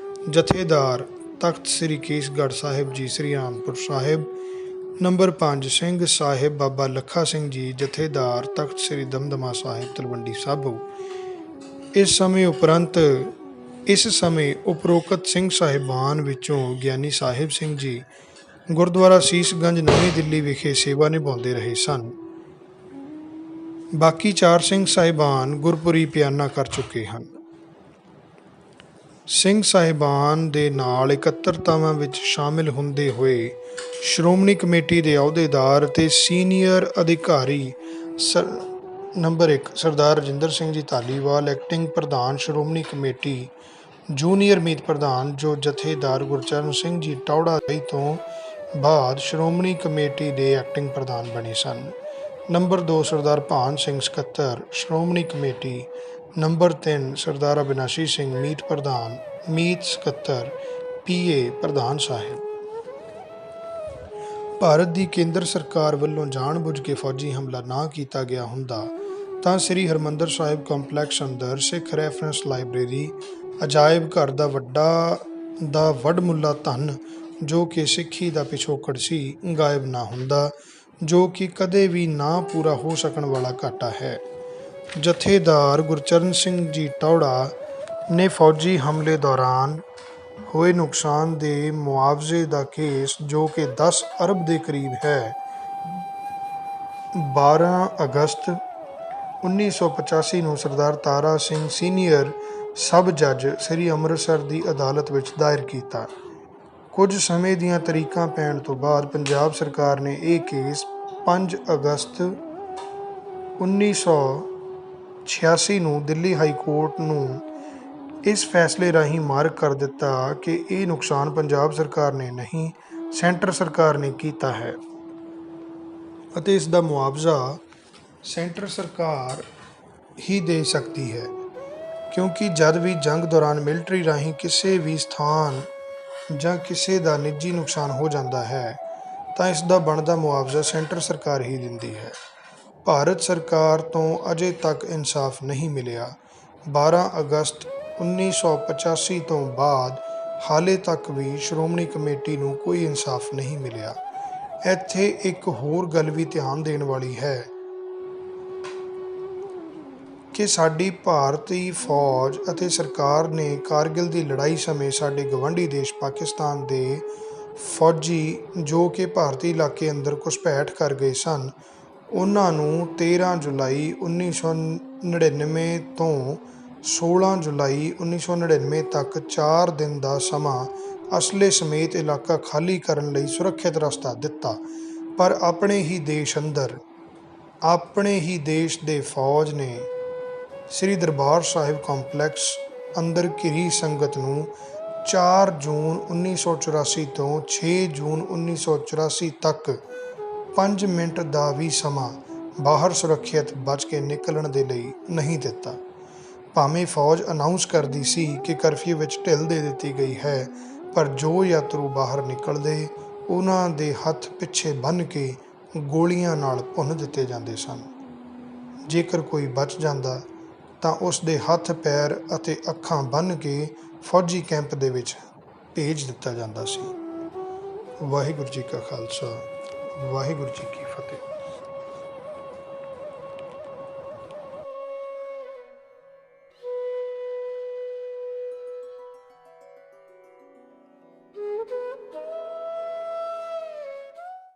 ਜਥੇਦਾਰ ਤਖਤ ਸ੍ਰੀ ਕੇਸਗੜ੍ਹ ਸਾਹਿਬ ਜੀ, ਸ੍ਰੀ ਆਨੰਦਪੁਰ ਸਾਹਿਬ। ਨੰਬਰ 5, ਸਿੰਘ ਸਾਹਿਬ ਬਾਬਾ ਲੱਖਾ ਸਿੰਘ ਜੀ, ਜਥੇਦਾਰ ਤਖਤ ਸ੍ਰੀ ਦਮਦਮਾ ਸਾਹਿਬ, ਤਲਵੰਡੀ ਸਾਬੋ। ਇਸ ਸਮੇਂ ਉਪਰੋਕਤ ਸਿੰਘ ਸਾਹਿਬਾਨ ਵਿੱਚੋਂ ਗਿਆਨੀ ਸਾਹਿਬ ਸਿੰਘ ਜੀ ਗੁਰਦੁਆਰਾ ਸੀਸਗੰਜ ਨਵੀਂ ਦਿੱਲੀ ਵਿਖੇ ਸੇਵਾ ਨਿਭਾਉਂਦੇ ਰਹੇ ਸਨ। ਬਾਕੀ 4 ਸਿੰਘ ਸਾਹਿਬਾਨ ਗੁਰਪੁਰੀ ਪਿਆਨਾ ਕਰ ਚੁੱਕੇ ਹਨ। ਸਿੰਘ ਸਾਹਿਬਾਨ ਦੇ ਨਾਲ ਇਕੱਤਰਤਾਵਾਂ ਵਿੱਚ ਸ਼ਾਮਿਲ ਹੁੰਦੇ ਹੋਏ ਸ਼੍ਰੋਮਣੀ ਕਮੇਟੀ ਦੇ ਅਹੁਦੇਦਾਰ ਅਤੇ ਸੀਨੀਅਰ ਅਧਿਕਾਰੀ ਨੰਬਰ 1, ਸਰਦਾਰ ਰਜਿੰਦਰ ਸਿੰਘ ਜੀ ਧਾਲੀਵਾਲ, ਐਕਟਿੰਗ ਪ੍ਰਧਾਨ ਸ਼੍ਰੋਮਣੀ ਕਮੇਟੀ, ਜੂਨੀਅਰ ਮੀਤ ਪ੍ਰਧਾਨ, ਜੋ ਜਥੇਦਾਰ ਗੁਰਚਰਨ ਸਿੰਘ ਜੀ ਟੌੜਾ ਤੋਂ ਬਾਅਦ ਸ਼੍ਰੋਮਣੀ ਕਮੇਟੀ ਦੇ ਐਕਟਿੰਗ ਪ੍ਰਧਾਨ ਬਣੇ ਸਨ। ਨੰਬਰ 2, ਸਰਦਾਰ ਭਾਨ ਸਿੰਘ ਸਕੱਤਰ, ਸ਼੍ਰੋਮਣੀ ਕਮੇਟੀ। ਨੰਬਰ 3, ਸਰਦਾਰ ਅਬਿਨਾਸ਼ੀ ਸਿੰਘ ਮੀਤ ਪ੍ਰਧਾਨ, ਮੀਤ ਸਕੱਤਰ, PA ਪ੍ਰਧਾਨ ਸਾਹਿਬ। ਭਾਰਤ ਦੀ ਕੇਂਦਰ ਸਰਕਾਰ ਵੱਲੋਂ ਜਾਣਬੁੱਝ ਕੇ ਫੌਜੀ ਹਮਲਾ ਨਾ ਕੀਤਾ ਗਿਆ ਹੁੰਦਾ ਤਾਂ ਸ੍ਰੀ ਹਰਿਮੰਦਰ ਸਾਹਿਬ ਕੰਪਲੈਕਸ ਅੰਦਰ ਸਿੱਖ ਰੈਫਰੈਂਸ ਲਾਇਬ੍ਰੇਰੀ, ਅਜਾਇਬ ਘਰ ਦਾ ਵਡਮੁੱਲਾ ਧਨ, ਜੋ ਕਿ ਸਿੱਖੀ ਦਾ ਪਿਛੋਕੜ ਸੀ, ਗਾਇਬ ਨਾ ਹੁੰਦਾ, ਜੋ ਕਿ ਕਦੇ ਵੀ ਨਾ ਪੂਰਾ ਹੋ ਸਕਣ ਵਾਲਾ ਘਾਟਾ ਹੈ। ਜਥੇਦਾਰ ਗੁਰਚਰਨ ਸਿੰਘ ਜੀ ਟੌੜਾ ਨੇ ਫੌਜੀ ਹਮਲੇ ਦੌਰਾਨ ਹੋਏ ਨੁਕਸਾਨ ਦੇ ਮੁਆਵਜ਼ੇ ਦਾ ਕੇਸ, ਜੋ ਕਿ 10 ਅਰਬ ਦੇ ਕਰੀਬ ਹੈ, 12 ਅਗਸਤ 1985 ਨੂੰ ਸਰਦਾਰ ਤਾਰਾ ਸਿੰਘ ਸੀਨੀਅਰ ਸਬ ਜੱਜ ਸ੍ਰੀ ਅੰਮ੍ਰਿਤਸਰ ਦੀ ਅਦਾਲਤ ਵਿੱਚ ਦਾਇਰ ਕੀਤਾ। ਕੁਝ ਸਮੇਂ ਦੀਆਂ ਤਰੀਕਾਂ ਪੈਣ ਤੋਂ ਬਾਅਦ ਪੰਜਾਬ ਸਰਕਾਰ ਨੇ ਇਹ ਕੇਸ 5 ਅਗਸਤ 1986 ਨੂੰ ਦਿੱਲੀ ਹਾਈ ਕੋਰਟ ਨੂੰ ਇਸ ਫੈਸਲੇ ਰਾਹੀਂ ਮਾਰਕ ਕਰ ਦਿੱਤਾ ਕਿ ਇਹ ਨੁਕਸਾਨ ਪੰਜਾਬ ਸਰਕਾਰ ਨੇ ਨਹੀਂ, ਸੈਂਟਰ ਸਰਕਾਰ ਨੇ ਕੀਤਾ ਹੈ ਅਤੇ ਇਸ ਦਾ ਮੁਆਵਜ਼ਾ ਸੈਂਟਰ ਸਰਕਾਰ ਹੀ ਦੇ ਸਕਦੀ ਹੈ, ਕਿਉਂਕਿ ਜਦ ਵੀ ਜੰਗ ਦੌਰਾਨ ਮਿਲਟਰੀ ਰਾਹੀਂ ਕਿਸੇ ਵੀ ਸਥਾਨ ਜਾਂ ਕਿਸੇ ਦਾ ਨਿੱਜੀ ਨੁਕਸਾਨ ਹੋ ਜਾਂਦਾ ਹੈ ਤਾਂ ਇਸ ਦਾ ਬਣਦਾ ਮੁਆਵਜ਼ਾ ਸੈਂਟਰ ਸਰਕਾਰ ਹੀ ਦਿੰਦੀ ਹੈ। ਭਾਰਤ ਸਰਕਾਰ ਤੋਂ ਅਜੇ ਤੱਕ ਇਨਸਾਫ ਨਹੀਂ ਮਿਲਿਆ। 12 ਅਗਸਤ 1985 ਤੋਂ ਬਾਅਦ ਹਾਲੇ ਤੱਕ ਵੀ ਸ਼੍ਰੋਮਣੀ ਕਮੇਟੀ ਨੂੰ ਕੋਈ ਇਨਸਾਫ ਨਹੀਂ ਮਿਲਿਆ। ਇੱਥੇ ਇੱਕ ਹੋਰ ਗੱਲ ਵੀ ਧਿਆਨ ਦੇਣ ਵਾਲੀ ਹੈ ਕਿ ਸਾਡੀ ਭਾਰਤੀ ਫੌਜ ਅਤੇ ਸਰਕਾਰ ਨੇ ਕਾਰਗਿਲ ਦੀ ਲੜਾਈ ਸਮੇਂ ਸਾਡੇ ਗਵਾਂਢੀ ਦੇਸ਼ ਪਾਕਿਸਤਾਨ ਦੇ ਫੌਜੀ, ਜੋ ਕਿ ਭਾਰਤੀ ਇਲਾਕੇ ਅੰਦਰ ਘੁਸਪੈਠ ਕਰ ਗਏ ਸਨ, ਉਹਨਾਂ ਨੂੰ 13 ਜੁਲਾਈ 1999 ਤੋਂ 16 ਜੁਲਾਈ 1999 ਤੱਕ 4 ਦਿਨ ਦਾ ਸਮਾਂ ਅਸਲੇ ਸਮੇਤ ਇਲਾਕਾ ਖਾਲੀ ਕਰਨ ਲਈ ਸੁਰੱਖਿਅਤ ਰਸਤਾ ਦਿੱਤਾ, ਪਰ ਆਪਣੇ ਹੀ ਦੇਸ਼ ਦੇ ਫੌਜ ਨੇ ਸ੍ਰੀ ਦਰਬਾਰ ਸਾਹਿਬ ਕੰਪਲੈਕਸ ਅੰਦਰ ਘਿਰੀ ਸੰਗਤ ਨੂੰ 4 ਜੂਨ 1984 ਤੋਂ 6 ਜੂਨ 1984 ਤੱਕ 5 ਮਿੰਟ ਦਾ ਵੀ ਸਮਾਂ ਬਾਹਰ ਸੁਰੱਖਿਅਤ ਬਚ ਕੇ ਨਿਕਲਣ ਦੇ ਲਈ ਨਹੀਂ ਦਿੱਤਾ। ਭਾਵੇਂ ਫੌਜ ਅਨਾਉਂਸ ਕਰਦੀ ਸੀ ਕਿ ਕਰਫਿਊ ਵਿੱਚ ਢਿੱਲ ਦੇ ਦਿੱਤੀ ਗਈ ਹੈ, ਪਰ ਜੋ ਯਾਤਰੂ ਬਾਹਰ ਨਿਕਲਦੇ ਉਹਨਾਂ ਦੇ ਹੱਥ ਪਿੱਛੇ ਬੰਨ੍ਹ ਕੇ ਗੋਲੀਆਂ ਨਾਲ ਭੁੰਨ ਦਿੱਤੇ ਜਾਂਦੇ ਸਨ। ਜੇਕਰ ਕੋਈ ਬਚ ਜਾਂਦਾ ਤਾਂ ਉਸ ਦੇ ਹੱਥ ਪੈਰ ਅਤੇ ਅੱਖਾਂ ਬੰਨ੍ਹ ਕੇ ਫੌਜੀ ਕੈਂਪ ਦੇ ਵਿੱਚ ਭੇਜ ਦਿੱਤਾ ਜਾਂਦਾ ਸੀ। ਵਾਹਿਗੁਰੂ ਜੀ ਕਾ ਖਾਲਸਾ, ਵਾਹਿਗੁਰੂ ਜੀ ਕੀ ਫਤਿਹ।